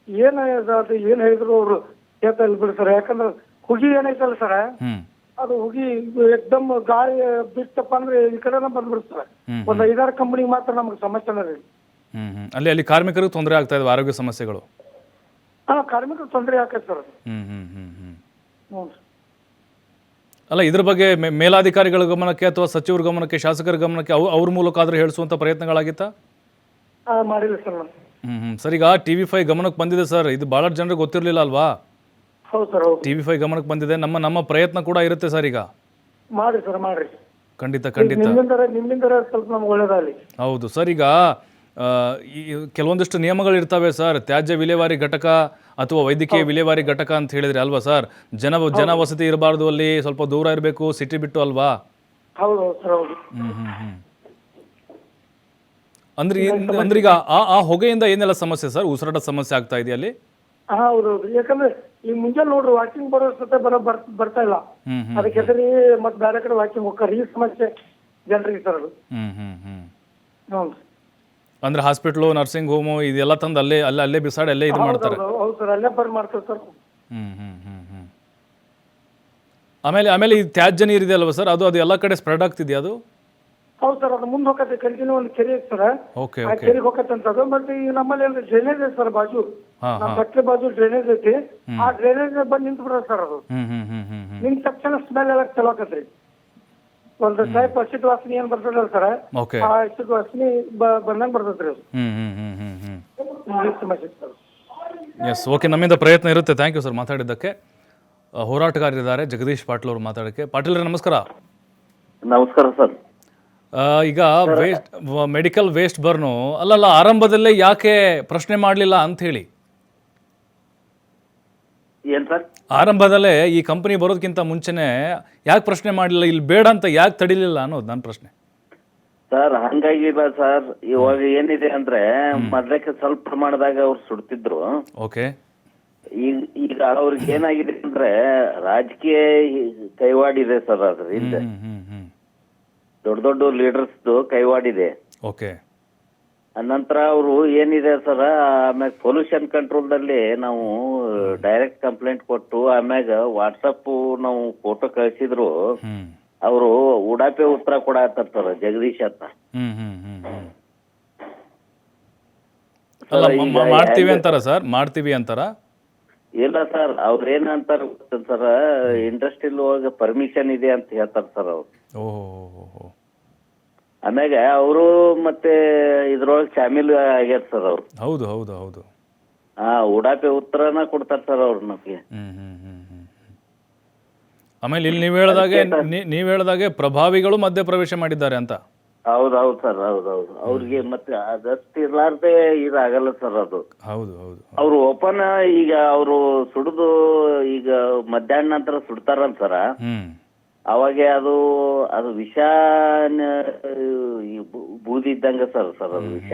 [SPEAKER 3] ಏನ್ ಹೇಳಿದ್ರು ಅವರು ಕೇಳ್ತಾ ಇಲ್ಲ ಬಿಡಿ ಸರ್. ಯಾಕಂದ್ರೆ ಹುಗಿ ಏನೈತಲ್ಲ ಸರ್, ಅದು ಹುಗಿ ಎಕ್ದಮ್ ಗಾಳಿ ಬಿಟ್ಟಪ್ಪ ಅಂದ್ರೆ ಈ ಕಡೆನ ಬಂದ್ಬಿಡ್ತಾರೆ. ಒಂದ್ 5-6 ಕಂಪನಿಗೆ ಮಾತ್ರ ನಮ್ಗೆ ಸಮಸ್ಯೆ ರೀ.
[SPEAKER 1] ಅಲ್ಲಿ ಕಾರ್ಮಿಕರಿಗೆ ತೊಂದರೆ ಆಗ್ತಾ ಇದಾವೆ, ಆರೋಗ್ಯ ಸಮಸ್ಯೆಗಳು.
[SPEAKER 3] ಕಾರ್ಮಿಕರು ತೊಂದರೆ ಆಕೈತೆ ಸರ್.
[SPEAKER 1] ಅಲ್ಲ, ಇದ್ರ ಬಗ್ಗೆ ಮೇಲಾಧಿಕಾರಿಗಳ ಗಮನಕ್ಕೆ ಅಥವಾ ಸಚಿವರ ಗಮನಕ್ಕೆ, ಶಾಸಕರ ಗಮನಕ್ಕೆ ಅವ್ರ ಮೂಲಕ ಆದ್ರೂ ಹೇಳಿಸುವಂತ ಪ್ರಯತ್ನಗಳಾಗಿತ್ತಾ?
[SPEAKER 3] ಮಾಡಿಲ್ಲ ಸರ್ ನಾನು.
[SPEAKER 1] ಸರ್, ಈಗ TV5 ಗಮನಕ್ಕೆ ಬಂದಿದೆ ಸರ್. ಇದು ಬಹಳಷ್ಟು ಜನರಿಗೆ ಗೊತ್ತಿರಲಿಲ್ಲ ಅಲ್ವಾ?
[SPEAKER 3] ಹೌದು ಸರ್.
[SPEAKER 1] TV5 ಗಮನಕ್ಕೆ ಬಂದಿದೆ. ನಮ್ಮ ಪ್ರಯತ್ನ ಕೂಡ ಇರುತ್ತೆ ಸರ್. ಈಗ
[SPEAKER 3] ಮಾಡ್ರಿ ಸರ್, ಮಾಡ್ರಿ.
[SPEAKER 1] ಖಂಡಿತ.
[SPEAKER 3] ನಿಮ್ಮಿಂದ ಸ್ವಲ್ಪ ನಮ್ಗೆ ಒಳ್ಳೇದಾಗಲಿ.
[SPEAKER 1] ಹೌದು ಸರ್. ಈಗ ಕೆಲವೊಂದಿಷ್ಟು ನಿಯಮಗಳಿರ್ತವೆ ಸರ್. ತ್ಯಾಜ್ಯ ವಿಲೇವಾರಿ ಘಟಕ ಅಥವಾ ವೈದ್ಯಕೀಯ ವಿಲೇವಾರಿ ಘಟಕ ಅಂತ ಹೇಳಿದ್ರೆ ಅಲ್ವಾ ಸರ್? ಜನ ವಸತಿ ಇರಬಾರ್ದು, ಅಲ್ಲಿ ಸ್ವಲ್ಪ ದೂರ ಇರಬೇಕು, ಸಿಟಿ ಬಿಟ್ಟು ಅಲ್ವಾ?
[SPEAKER 3] ಹೌದು ಸರ್, ಹೌದು.
[SPEAKER 1] ಅಂದ್ರೆ ಈಗ ಆ ಹೊಗೆಯಿಂದ ಏನೆಲ್ಲ ಸಮಸ್ಯೆ ಸರ್? ಉಸಿರಾಟ ಸಮಸ್ಯೆ ಆಗ್ತಾ ಇದೆಯಾ ಅಲ್ಲಿ?
[SPEAKER 3] ಹೌದು. ಯಾಕಂದ್ರೆ ಈ ಮುಂಜಾನೆ ನೋಡ್ರಿ, ವಾಕಿಂಗ್ ಬರೋ ಸತೆ ಬರ್ತಾ ಇಲ್ಲ. ಅದಕ್ಕೆ ಹೆಸರಿ ಮತ್ತೆ ಬೇರೆ ಕಡೆ ವಾಕಿಂಗ್ ಹೋಗ್ತಾರೆ. ಈ ಸಮಸ್ಯೆ ಜನರಿಗೆ ಸರ್ ಅದು. ಹ್ಞೂ.
[SPEAKER 1] ಅಂದ್ರೆ ಹಾಸ್ಪಿಟ್ಲು, ನರ್ಸಿಂಗ್ ಹೋಮು ಇದೆಲ್ಲ ತಂದು ಅಲ್ಲೇ ಬಿಸಾಡಿ ಅಲ್ಲೇ ಇದು ಮಾಡ್ತಾರೆ.
[SPEAKER 3] ಹೌದು ಸರ್, ಅಲ್ಲೇ ಮಾಡ್ತಾರೆ ಸರ್.
[SPEAKER 1] ಆಮೇಲೆ ಈ ತ್ಯಾಜ್ಯ ನೀರು ಇದೆ ಅಲ್ವಾ ಸರ್, ಅದು ಎಲ್ಲ ಕಡೆ ಸ್ಪ್ರೆಡ್ ಆಗ್ತಿದೆಯಾ ಅದು?
[SPEAKER 3] ಹೌದು ಸರ್, ಅದು ಮುಂದೆ ಹೋಗತ್ತೆ, ಕಂಟಿನ್ಯೂ ಒಂದು ಕೆರೆ ಐತೆ ಸರ್, ಆ ಕೆರೆಗೆ ಹೋಗತ್ತೆ ಅಂತದ್ದು. ಬಟ್ ಈ ನಮ್ಮಲ್ಲಿ ಡ್ರೈನೇಜ್ ಐತೆ ಸರ್ ಬಾಜು, ನಮ್ಮ ಫ್ಯಾಕ್ಟ್ರಿ ಬಾಜು ಡ್ರೈನೇಜ್ ಐತಿ. ಆ ಡ್ರೈನೇಜ್ ಬಂದು ನಿಂತು ಬಿಡೋದು ಸರ್. ಅದು ನಿಂತ ತಕ್ಷಣ ಸ್ಮೆಲ್ ಎಲ್ಲ ಚಲೋ ಆಕತ್ರಿ. ಒಂದು ಟೈಪ್ ಅಸಿಡ್ ವಾಸನೆ ಏನ್ ಬರ್ತದಲ್ಲ ಸರ್, ಆ ಅಸಿಡ್ ವಾಸನೆ ಬಂದಂಗೆ ಬರ್ತದ್ರಿ ಅದು. ಸಮಸ್ಯೆ ಸರ್.
[SPEAKER 1] ಎಸ್, ಓಕೆ, ನಮ್ಮಿಂದ ಪ್ರಯತ್ನ ಇರುತ್ತೆ. ಥ್ಯಾಂಕ್ ಯು ಸರ್ ಮಾತಾಡಿದ್ದಕ್ಕೆ. ಹೋರಾಟಗಾರರಿದ್ದಾರೆ ಜಗದೀಶ್ ಪಾಟೀಲ್ ಅವರು ಮಾತಾಡೋಕ್ಕೆ. ಪಾಟೀಲ್ ನಮಸ್ಕಾರ.
[SPEAKER 5] ನಮಸ್ಕಾರ ಸರ್.
[SPEAKER 1] ಈಗ ಮೆಡಿಕಲ್ ವೇಸ್ಟ್ ಬರ್ನು ಅಲ್ಲಲ್ಲ, ಆರಂಭದಲ್ಲೇ ಯಾಕೆ ಪ್ರಶ್ನೆ ಮಾಡಲಿಲ್ಲ ಅಂತ ಹೇಳಿ?
[SPEAKER 5] ಏನ್ ಸರ್?
[SPEAKER 1] ಆರಂಭದಲ್ಲೇ ಈ ಕಂಪನಿ ಬರೋದಕ್ಕಿಂತ ಮುಂಚೆನೆ ಯಾಕೆ ಪ್ರಶ್ನೆ ಮಾಡಲಿಲ್ಲ, ಇಲ್ಲಿ ಬೇಡ ಅಂತ ಯಾಕೆ ತಡಿಲಿಲ್ಲ ಅನ್ನೋದು ನನ್ನ ಪ್ರಶ್ನೆ
[SPEAKER 5] ಸರ್. ಹಂಗಾಗಿಲ್ಲ ಸರ್. ಇವಾಗ ಏನಿದೆ ಅಂದ್ರೆ, ಮೊದ್ಲಕ್ಕೆ ಸ್ವಲ್ಪ ಪ್ರಮಾಣದಾಗ ಅವ್ರು ಸುಡ್ತಿದ್ರು.
[SPEAKER 1] ಓಕೆ.
[SPEAKER 5] ಈಗ ಅವ್ರಿಗೆ ಏನಾಗಿದೆ ಅಂದ್ರೆ, ರಾಜಕೀಯ ಕೈವಾಡಿದೆ ಸರ್. ಅದ್ರ ಹಿಂದೆ ದೊಡ್ಡ ಲೀಡರ್ಸ್ ಕೈವಾಡಿದೆ.
[SPEAKER 1] ಓಕೆ.
[SPEAKER 5] ನಂತರ ಅವರು ಏನಿದೆ ಸರ್, ಆಮ್ಯಾಗ ಪೊಲ್ಯೂಷನ್ ಕಂಟ್ರೋಲ್ ದಲ್ಲಿ ನಾವು ಡೈರೆಕ್ಟ್ ಕಂಪ್ಲೇಂಟ್ ಕೊಟ್ಟು ಆಮ್ಯಾಗ ವಾಟ್ಸಪ್ ನಾವು ಫೋಟೋ ಕಳಿಸಿದ್ರು, ಅವರು ಉಡಾಪೆ ಉತ್ತರ ಕೊಡತ್ತಾರ ಸರ್ ಜಗದೀಶ್ ಅಂತ.
[SPEAKER 1] ಮಾಡ್ತೀವಿ ಅಂತಾರ ಸರ್? ಮಾಡ್ತೀವಿ ಅಂತಾರ?
[SPEAKER 5] ಇಲ್ಲ ಸರ್, ಅವ್ರ ಏನಂತಾರ ಸರ್, ಇಂಡಸ್ಟ್ರಿಲ್ ಹೋಗ ಪರ್ಮಿಷನ್ ಇದೆ ಅಂತ ಹೇಳ್ತಾರ ಸರ್ ಅವ್ರು. ಆಮ್ಯಾಗ ಅವರು ಮತ್ತೆ ಇದ್ರೊಳಗೆ ಶಾಮೀಲ್ ಆಗ್ಯಾರ ಸರ್ ಅವ್ರು.
[SPEAKER 1] ಹೌದು ಹೌದು ಹೌದು.
[SPEAKER 5] ಉಡಾಪೆ ಉತ್ತರನ ಕೊಡ್ತಾರ ಸರ್ ಅವ್ರು ನಮಗೆ.
[SPEAKER 1] ಆಮೇಲೆ ಇಲ್ಲಿ ನೀವು ಹೇಳ್ದಾಗೆ ಪ್ರಭಾವಿಗಳು ಮಧ್ಯ ಪ್ರವೇಶ ಮಾಡಿದ್ದಾರೆ ಅಂತ.
[SPEAKER 5] ಹೌದೌದು ಸರ್, ಹೌದೌದು. ಅವ್ರಿಗೆ ಮತ್ತೆ ಅದಷ್ಟು ಇರ್ಲಾರ್ದೆ ಇದಾಗಲ್ಲ ಸರ್ ಅದು.
[SPEAKER 1] ಹೌದು ಹೌದು.
[SPEAKER 5] ಅವ್ರು ಓಪನ್ ಈಗ ಅವರು ಸುಡುದು ಈಗ ಮಧ್ಯಾಹ್ನ ನಂತರ ಸುಡ್ತಾರಲ್ಲ ಸರ, ಅವಾಗ ಅದು ವಿಷ ಬೂದಿ ಇದ್ದಂಗ ಸರ್ ಅದು ವಿಷ.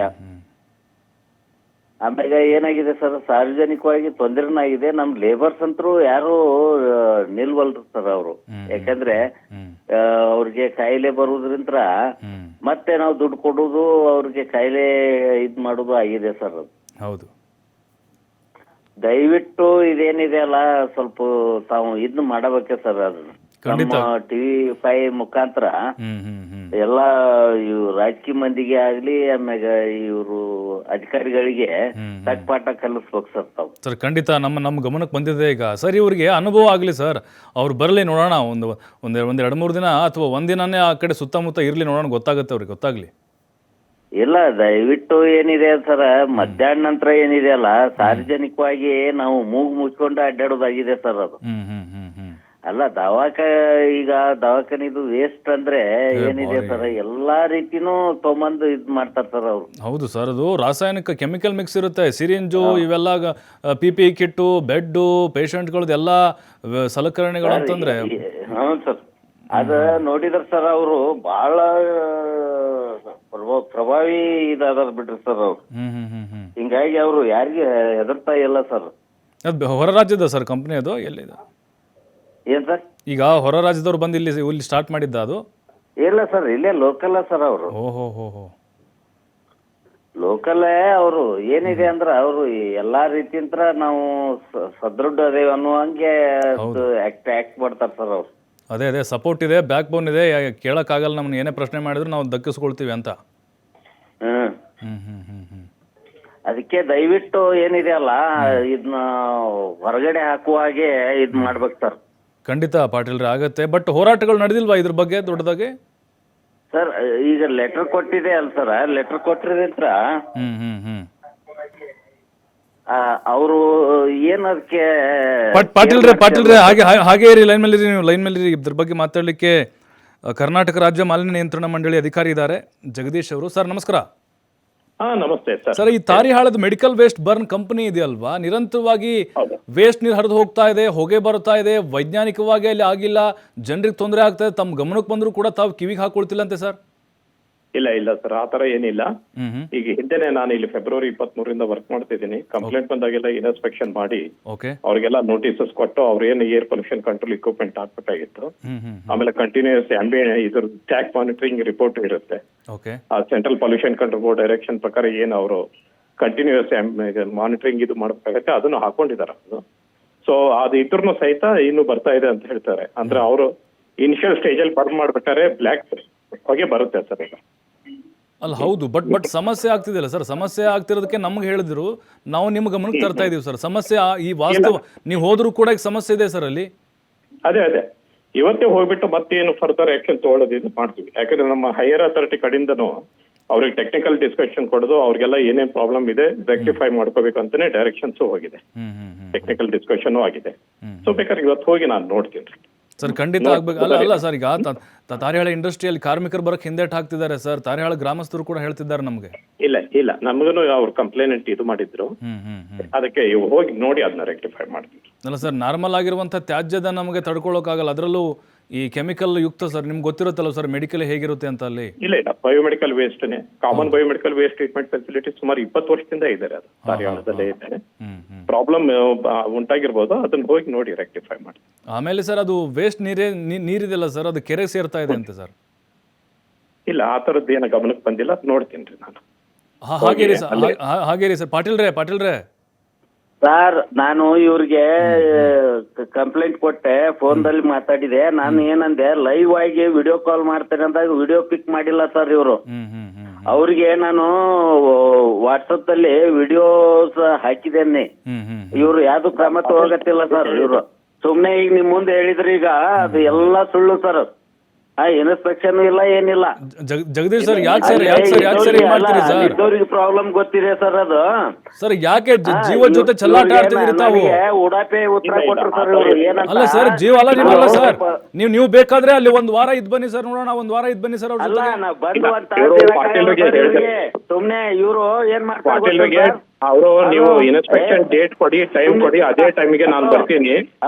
[SPEAKER 5] ಆಮ್ಯಾಗ ಏನಾಗಿದೆ ಸರ್, ಸಾರ್ವಜನಿಕವಾಗಿ ತೊಂದರೆನಾಗಿದೆ. ನಮ್ ಲೇಬರ್ಸ್ ಅಂತರೂ ಯಾರು ನಿಲ್ವಲ್ರು ಸರ್ ಅವರು. ಯಾಕಂದ್ರೆ ಅವ್ರಿಗೆ ಕಾಯಿಲೆ ಬರುವುದ್ರಿಂತ ಮತ್ತೆ ನಾವು ದುಡ್ಡು ಕೊಡುದು, ಅವ್ರಿಗೆ ಕಾಯಿಲೆ ಇದ್ ಮಾಡುದು ಆಗಿದೆ ಸರ್ ಅದು.
[SPEAKER 1] ಹೌದು.
[SPEAKER 5] ದಯವಿಟ್ಟು ಇದೇನಿದೆ ಅಲ್ಲ ಸ್ವಲ್ಪ ತಾವು ಇದ್ನ ಮಾಡಬೇಕೆ ಸರ್. ಅದು ನಮ್ಮ TV5 ಮುಖಾಂತರ ಎಲ್ಲಾ ಇವ್ ರಾಜಕೀಯ ಮಂದಿಗೆ ಆಗ್ಲಿ, ಆಮ್ಯಾಗ ಇವರು ಅಧಿಕಾರಿಗಳಿಗೆ ತಕ್ಕ ಪಾಠ ಕಲಿಸ್ಬೇಕು ಸರ್ ತಾವು.
[SPEAKER 1] ಸರ್ ಖಂಡಿತ ನಮ್ಮ ಗಮನಕ್ಕೆ ಬಂದಿದೆ ಈಗ. ಸರ್ ಇವ್ರಿಗೆ ಅನುಭವ ಆಗಲಿ ಸರ್, ಅವ್ರು ಬರಲಿ ನೋಡೋಣ. ಒಂದು 2-3 ದಿನ ಅಥವಾ ಒಂದಿನನೇ ಆ ಕಡೆ ಸುತ್ತಮುತ್ತ ಇರಲಿ, ನೋಡೋಣ, ಗೊತ್ತಾಗುತ್ತೆ ಅವ್ರಿಗೆ, ಗೊತ್ತಾಗ್ಲಿ.
[SPEAKER 5] ಇಲ್ಲ, ದಯವಿಟ್ಟು ಏನಿದೆ ಸರ್, ಮಧ್ಯಾಹ್ನ ನಂತರ ಏನಿದೆ ಅಲ್ಲ, ಸಾರ್ವಜನಿಕವಾಗಿ ನಾವು ಮೂಗು ಮುಚ್ಕೊಂಡು ಅಡ್ಡಾಡೋದಾಗಿದೆ ಸರ್ ಅದು. ಅಲ್ಲ ಈಗ ದವಾಖಾನಿದು ವೇಸ್ಟ್ ಅಂದ್ರೆ ಏನಿದೆ ಸರ್, ಎಲ್ಲಾ ರೀತಿನೂ ತೊಗೊಂಬಂದು ಇದ್ ಮಾಡ್ತಾರ ಸರ್ ಅವ್ರು. ಹೌದು
[SPEAKER 1] ಸರ್, ಅದು ರಾಸಾಯನಿಕ ಕೆಮಿಕಲ್ ಮಿಕ್ಸ್ ಇರುತ್ತೆ. ಸಿರಿಂಜು ಇವೆಲ್ಲ, PPE ಕಿಟ್ಟು, ಬೆಡ್, ಪೇಷಂಟ್ಗಳದ್ದು ಎಲ್ಲ ಸಲಕರಣೆಗಳು ಅಂತಂದ್ರೆ.
[SPEAKER 5] ಹೌದು ಸರ್, ಅದ ನೋಡಿದ್ರ ಸರ್ ಅವರು ಬಹಳ ಪ್ರಭಾವಿ ಇದಾದ ಬಿಡ್ರಿ ಸರ್ ಅವ್ರು. ಹಿಂಗಾಗಿ ಅವರು ಯಾರಿಗೆ ಹೆದರ್ತಾ ಇಲ್ಲ ಸರ್.
[SPEAKER 1] ಅದು ಹೊರ ರಾಜ್ಯದ ಸರ್ ಕಂಪ್ನಿ, ಅದು ಎಲ್ಲಿದೆ
[SPEAKER 5] ಏನ್ ಸರ್?
[SPEAKER 1] ಈಗ ಹೊರ ರಾಜ್ಯದವ್ರು ಬಂದು ಇಲ್ಲಿ ಸ್ಟಾರ್ಟ್ ಮಾಡಿದ್ದ ಅದು?
[SPEAKER 5] ಇಲ್ಲ ಸರ್, ಇಲ್ಲೇ ಲೋಕಲ್ ಸರ್ ಅವರು.
[SPEAKER 1] ಓಹೋ,
[SPEAKER 5] ಲೋಕಲ್ ಅವರು. ಏನಿದೆ ಅಂದ್ರ ಅವರು ಎಲ್ಲಾ ರೀತಿಯಿಂದ ನಾವು ಸದೃಢ ಅದೇವ್ ಅನ್ನೋ ಹಂಗೆ ಆಕ್ಟ್ ಮಾಡ್ತಾರ ಸರ್ ಅವ್ರು.
[SPEAKER 1] ಅದೇ ಸಪೋರ್ಟ್ ಇದೆ, ಬ್ಯಾಕ್ ಬೋನ್ ಇದೆ, ಕೇಳಕ್ಕಾಗಲ್ಲ, ನಮ್ಗೆ ಏನೇ ಪ್ರಶ್ನೆ ಮಾಡಿದ್ರು ನಾವು ದಕ್ಕಿಸ್ಕೊಳ್ತೀವಿ ಅಂತ.
[SPEAKER 5] ಅದಕ್ಕೆ ದಯವಿಟ್ಟು ಏನಿದೆ ಅಲ್ಲ, ಇದನ್ನ ಹೊರಗಡೆ ಹಾಕುವ ಹಾಗೆ ಇದ್ ಮಾಡ್ಬೇಕು ಸರ್.
[SPEAKER 1] ಖಂಡಿತ ಪಾಟೀಲ್ರೆ, ಆಗತ್ತೆ. ಬಟ್ ಹೋರಾಟಗಳು ನಡೆದಿಲ್ವಾ ಇದ್ರ ಬಗ್ಗೆ ದೊಡ್ಡದಾಗಿ?
[SPEAKER 5] ಸರ್ ಈಗ ಲೆಟರ್ ಕೊಟ್ಟಿದೆ ಅಲ್ಲ ಸರ್, ಲೆಟರ್ ಕೊಟ್ಟಿರೋದ್ರ ಅವರು ಏನ್ ಅದಕ್ಕೆ
[SPEAKER 1] ಪಾಟೀಲ್ರೆ ಹಾಗೆ ಇರಿ, ಲೈನ್ ಮೇಲೆ ಇರಿ, ನೀವು ಲೈನ್ ಮೇಲೆ ಇರಿ. ಇದ್ರ ಬಗ್ಗೆ ಮಾತಾಡ್ಲಿಕ್ಕೆ ಕರ್ನಾಟಕ ರಾಜ್ಯ ಮಾಲಿನ್ಯ ನಿಯಂತ್ರಣ ಮಂಡಳಿ ಅಧಿಕಾರಿ ಇದ್ದಾರೆ, ಜಗದೀಶ್ ಅವರು. ಸರ್ ನಮಸ್ಕಾರ.
[SPEAKER 6] ನಮಸ್ತೆ ಸರ್.
[SPEAKER 1] ಸರ್, ಈ ತಾರಿಹಾಳದ ಮೆಡಿಕಲ್ ವೇಸ್ಟ್ ಬರ್ನ್ ಕಂಪನಿ ಇದೆಯಲ್ವಾ, ನಿರಂತರವಾಗಿ ವೇಸ್ಟ್ ನೀರು ಹರಿದು ಹೋಗ್ತಾ ಇದೆ, ಹೊಗೆ ಬರ್ತಾ ಇದೆ, ವೈಜ್ಞಾನಿಕವಾಗಿ ಅಲ್ಲಿ ಆಗಿಲ್ಲ, ಜನರಿಗೆ ತೊಂದರೆ ಆಗ್ತಾ ಇದೆ, ತಮ್ಮ ಗಮನಕ್ಕೆ ಬಂದರೂ ಕೂಡ ತಾವು ಕಿವಿಗೆ ಹಾಕೊಳ್ತಿಲ್ಲ ಅಂತೆ ಸರ್?
[SPEAKER 6] ಇಲ್ಲ ಸರ್, ಆ ತರ ಏನಿಲ್ಲ. ಈಗ ಹಿಂದೆನೆ ನಾನು ಇಲ್ಲಿ ಫೆಬ್ರವರಿ 23ರಿಂದ ವರ್ಕ್ ಮಾಡ್ತಿದ್ದೀನಿ. ಕಂಪ್ಲೇಂಟ್ ಬಂದಾಗೆಲ್ಲ ಇನ್ಸ್ಪೆಕ್ಷನ್ ಮಾಡಿ ಅವ್ರಿಗೆಲ್ಲ ನೋಟಿಸಸ್ ಕೊಟ್ಟು ಅವ್ರ ಏನು ಏರ್ ಪೊಲ್ಯೂಷನ್ ಕಂಟ್ರೋಲ್ ಇಕ್ವಿಪ್ಮೆಂಟ್ ಹಾಕ್ಬೇಕಾಗಿತ್ತು. ಆಮೇಲೆ ಕಂಟಿನ್ಯೂಸ್ ಇದ್ರ ಟ್ಯಾಕ್ ಮಾನಿಟರಿಂಗ್ ರಿಪೋರ್ಟ್ ಇರುತ್ತೆ. ಆ central pollution control board direction ಪ್ರಕಾರ ಏನು ಅವರು ಕಂಟಿನ್ಯೂಸ್ ಮಾನಿಟರಿಂಗ್ ಇದು ಮಾಡ್ಬೇಕಾಗತ್ತೆ, ಅದನ್ನು ಹಾಕೊಂಡಿದ್ದಾರೆ. ಸೊ ಅದು ಇದ್ರೂ ಸಹಿತ ಇನ್ನು ಬರ್ತಾ ಇದೆ ಅಂತ ಹೇಳ್ತಾರೆ. ಅಂದ್ರೆ ಅವರು ಇನಿಷಿಯಲ್ ಸ್ಟೇಜ್ ಅಲ್ಲಿ ಬರ್ನ್ ಮಾಡ್ಬೇಕಾದ್ರೆ ಬ್ಲ್ಯಾಕ್ ಹೊಗೆ ಬರುತ್ತೆ ಸರ್. ಈಗ
[SPEAKER 1] ಅಲ್ಲ ಹೌದು, ಬಟ್ ಸಮಸ್ಯೆ ಆಗ್ತಿದೆಯಲ್ಲ ಸರ್, ಸಮಸ್ಯೆ ಆಗ್ತಿರೋದಕ್ಕೆ ನಮ್ಗೆ ಹೇಳಿದ್ರು, ನಾವು ನಿಮ್ಮ ಗಮನಕ್ಕೆ ತರ್ತಾ ಇದೀವಿ ಸರ್. ಸಮಸ್ಯೆ ಈ ವಾಸ್ತವ, ನೀವು ಹೋದ್ರೂ ಕೂಡ ಈಗ ಸಮಸ್ಯೆ ಇದೆ ಸರ್ ಅಲ್ಲಿ.
[SPEAKER 6] ಅದೇ ಇವತ್ತೇ ಹೋಗ್ಬಿಟ್ಟು ಮತ್ತೇನು ಫರ್ದರ್ ಆಕ್ಷನ್ ತಗೊಳ್ಳೋದು ಇದು ಮಾಡ್ತೀವಿ. ಯಾಕಂದ್ರೆ ನಮ್ಮ ಹೈಯರ್ ಅಥಾರಿಟಿ ಕಡೆಯಿಂದನೂ ಅವ್ರಿಗೆ ಟೆಕ್ನಿಕಲ್ ಡಿಸ್ಕಷನ್ ಕೊಡೋದು, ಅವ್ರಿಗೆಲ್ಲ ಏನೇನ್ ಪ್ರಾಬ್ಲಮ್ ಇದೆ ರೆಕ್ಟಿಫೈ ಮಾಡ್ಕೋಬೇಕು ಅಂತಾನೆ ಡೈರೆಕ್ಷನ್ಸ್ ಹೋಗಿದೆ, ಟೆಕ್ನಿಕಲ್ ಡಿಸ್ಕಷನ್ ಆಗಿದೆ. ಸೊ ಬೇಕಾದ್ರೆ ಇವತ್ತು ಹೋಗಿ ನಾನು ನೋಡ್ತೀನಿ
[SPEAKER 1] ಸರ್. ಖಂಡಿತ ಆಗ್ಬೇಕು. ಅಲ್ಲ ಸರ್, ಈಗ ತಾರಿಹಾಳ ಇಂಡಸ್ಟ್ರಿಯಲ್ಲಿ ಕಾರ್ಮಿಕರು ಬರಕ್ ಹಿಂದೇಟ್ ಹಾಕ್ತಿದ್ದಾರೆ ಸರ್, ತಾರಿಹಾಳ ಗ್ರಾಮಸ್ಥರು ಕೂಡ ಹೇಳ್ತಿದ್ದಾರೆ ನಮ್ಗೆ.
[SPEAKER 6] ಇಲ್ಲ ನಮಗೂ ಅವ್ರು ಕಂಪ್ಲೇಂಟ್ ಇದು ಮಾಡಿದ್ರು, ಅದಕ್ಕೆ ಹೋಗಿ ನೋಡಿ ಅದನ್ನ ರೆಕ್ಟಿಫೈ ಮಾಡ್ತೀವಿ.
[SPEAKER 1] ಅಲ್ಲ ಸರ್, ನಾರ್ಮಲ್ ಆಗಿರುವಂತಹ ತ್ಯಾಜ್ಯದ ನಮಗೆ ತಡ್ಕೊಳ್ಳೋಕ್ಕಾಗಲ್ಲ, ಅದರಲ್ಲೂ ಈ ಕೆಮಿಕಲ್ ಯುಕ್ತ ಸರ್, ನಿಮ್ಗೆ ಗೊತ್ತಿರುತ್ತಲ್ಲ ಸರ್ ಮೆಡಿಕಲ್ ಹೇಗಿರುತ್ತೆ ಅಂತ ಅಲ್ಲಿ.
[SPEAKER 6] ಇಲ್ಲ biomedical waste common biomedical waste treatment facility ಸುಮಾರು 20 ವರ್ಷದಿಂದ ಇದ್ದಾರೆ, ಅದು ತಾರಿಹಾಳದಲ್ಲೇ ಇದ್ದಾರೆ. ಪ್ರಾಬ್ಲಮ್ ಉಂಟಾಗಿರ್ಬೋದು, ಅದನ್ನ ಹೋಗಿ ನೋಡಿ ರೆಕ್ಟಿಫೈ ಮಾಡಿ.
[SPEAKER 1] ಆಮೇಲೆ ಸರ್, ಅದು ವೇಸ್ಟ್ ನೀರಿದೆಲ್ಲ ಸರ್, ಅದು ಕೆರೆ ಸೇರ್ತಾ ಇದೆ ಅಂತೆ ಸರ್.
[SPEAKER 6] ಇಲ್ಲ, ಆ ತರದ್ದು ಏನೋ ಗಮನಕ್ಕೆ ಬಂದಿಲ್ಲ, ನೋಡ್ತೀನಿ ನಾನು.
[SPEAKER 1] ಹಾಗೇರಿ ಸರ್. ಪಾಟೀಲ್ರೆ
[SPEAKER 5] ಸರ್, ನಾನು ಇವ್ರಿಗೆ ಕಂಪ್ಲೇಂಟ್ ಕೊಟ್ಟೆ, ಫೋನ್ದಲ್ಲಿ ಮಾತಾಡಿದೆ. ನಾನು ಏನಂದೆ, ಲೈವ್ ಆಗಿ ವಿಡಿಯೋ ಕಾಲ್ ಮಾಡ್ತೇನೆ ಅಂದಾಗ ವಿಡಿಯೋ ಪಿಕ್ ಮಾಡಿಲ್ಲ ಸರ್ ಇವರು. ಅವ್ರಿಗೆ ನಾನು ವಾಟ್ಸಪ್ ಅಲ್ಲಿ ವಿಡಿಯೋಸ್ ಹಾಕಿದ್ದೇನೆ, ಇವ್ರು ಯಾವ್ದು ಕ್ರಮ ತಗೋಗತ್ತಿಲ್ಲ ಸರ್. ಇವ್ರು ಸುಮ್ನೆ ಈಗ ನಿಮ್ ಮುಂದೆ ಹೇಳಿದ್ರಿ, ಈಗ ಅದು ಎಲ್ಲಾ ಸುಳ್ಳು ಸರ್. ಇನ್ಸ್ಪೆಕ್ಷನ್ ಇಲ್ಲ ಏನಿಲ್ಲ.
[SPEAKER 1] ಜಗದೀಶ್ ಸರ್ ಯಾಕೆ ಸರ್ ಹಿಂಗ್ ಮಾಡ್ತೀರಿ ಸರ್?
[SPEAKER 5] ಇದ್ದವ್ರಿಗೆ ಪ್ರಾಬ್ಲಮ್ ಗೊತ್ತಿದೆ ಸರ್ ಅದು.
[SPEAKER 1] ಸರ್ ಯಾಕೆ ಜೀವ ಜೊತೆ ಚೆಲ್ಲಾಟ ಆಡ್ತಿದ್ದೀರಿ ತಾವು?
[SPEAKER 5] ಉಡಾಪೆ ಉತ್ತರ ಕೊಟ್ರು ಸರ್ ಇವ್ರು. ಏನಂತ
[SPEAKER 1] ಅಲ್ಲ ಸರ್, ಜೀವ ಅಲ್ಲ ನೀವಲ್ಲ ಸರ್. ನೀವು ಬೇಕಾದ್ರೆ ಅಲ್ಲಿ ಒಂದ್ ವಾರ ಇದ್ ಬನ್ನಿ ಸರ್, ನೋಡೋಣ. ಒಂದ್ ವಾರ ಇದ್ ಬನ್ನಿ ಸರ್ ಅವ್ರ
[SPEAKER 5] ಅಲ್ಲ,
[SPEAKER 1] ಜೊತೆಗೆ.
[SPEAKER 5] ನಾವ್ ಬಂದು ಅಂತ ಸುಮ್ನೆ ಇವ್ರು ಏನ್ ಮಾಡ್ತಾರೆ
[SPEAKER 6] ಅವರು ನೀವು ಇನ್ಸ್ಪೆಕ್ಷನ್ ಡೇಟ್ ಕೊಡಿ, ಟೈಮ್ ಕೊಡಿ, ಅದೇ ಟೈಮಿಗೆ ನಾನು ಬರ್ತೀನಿ,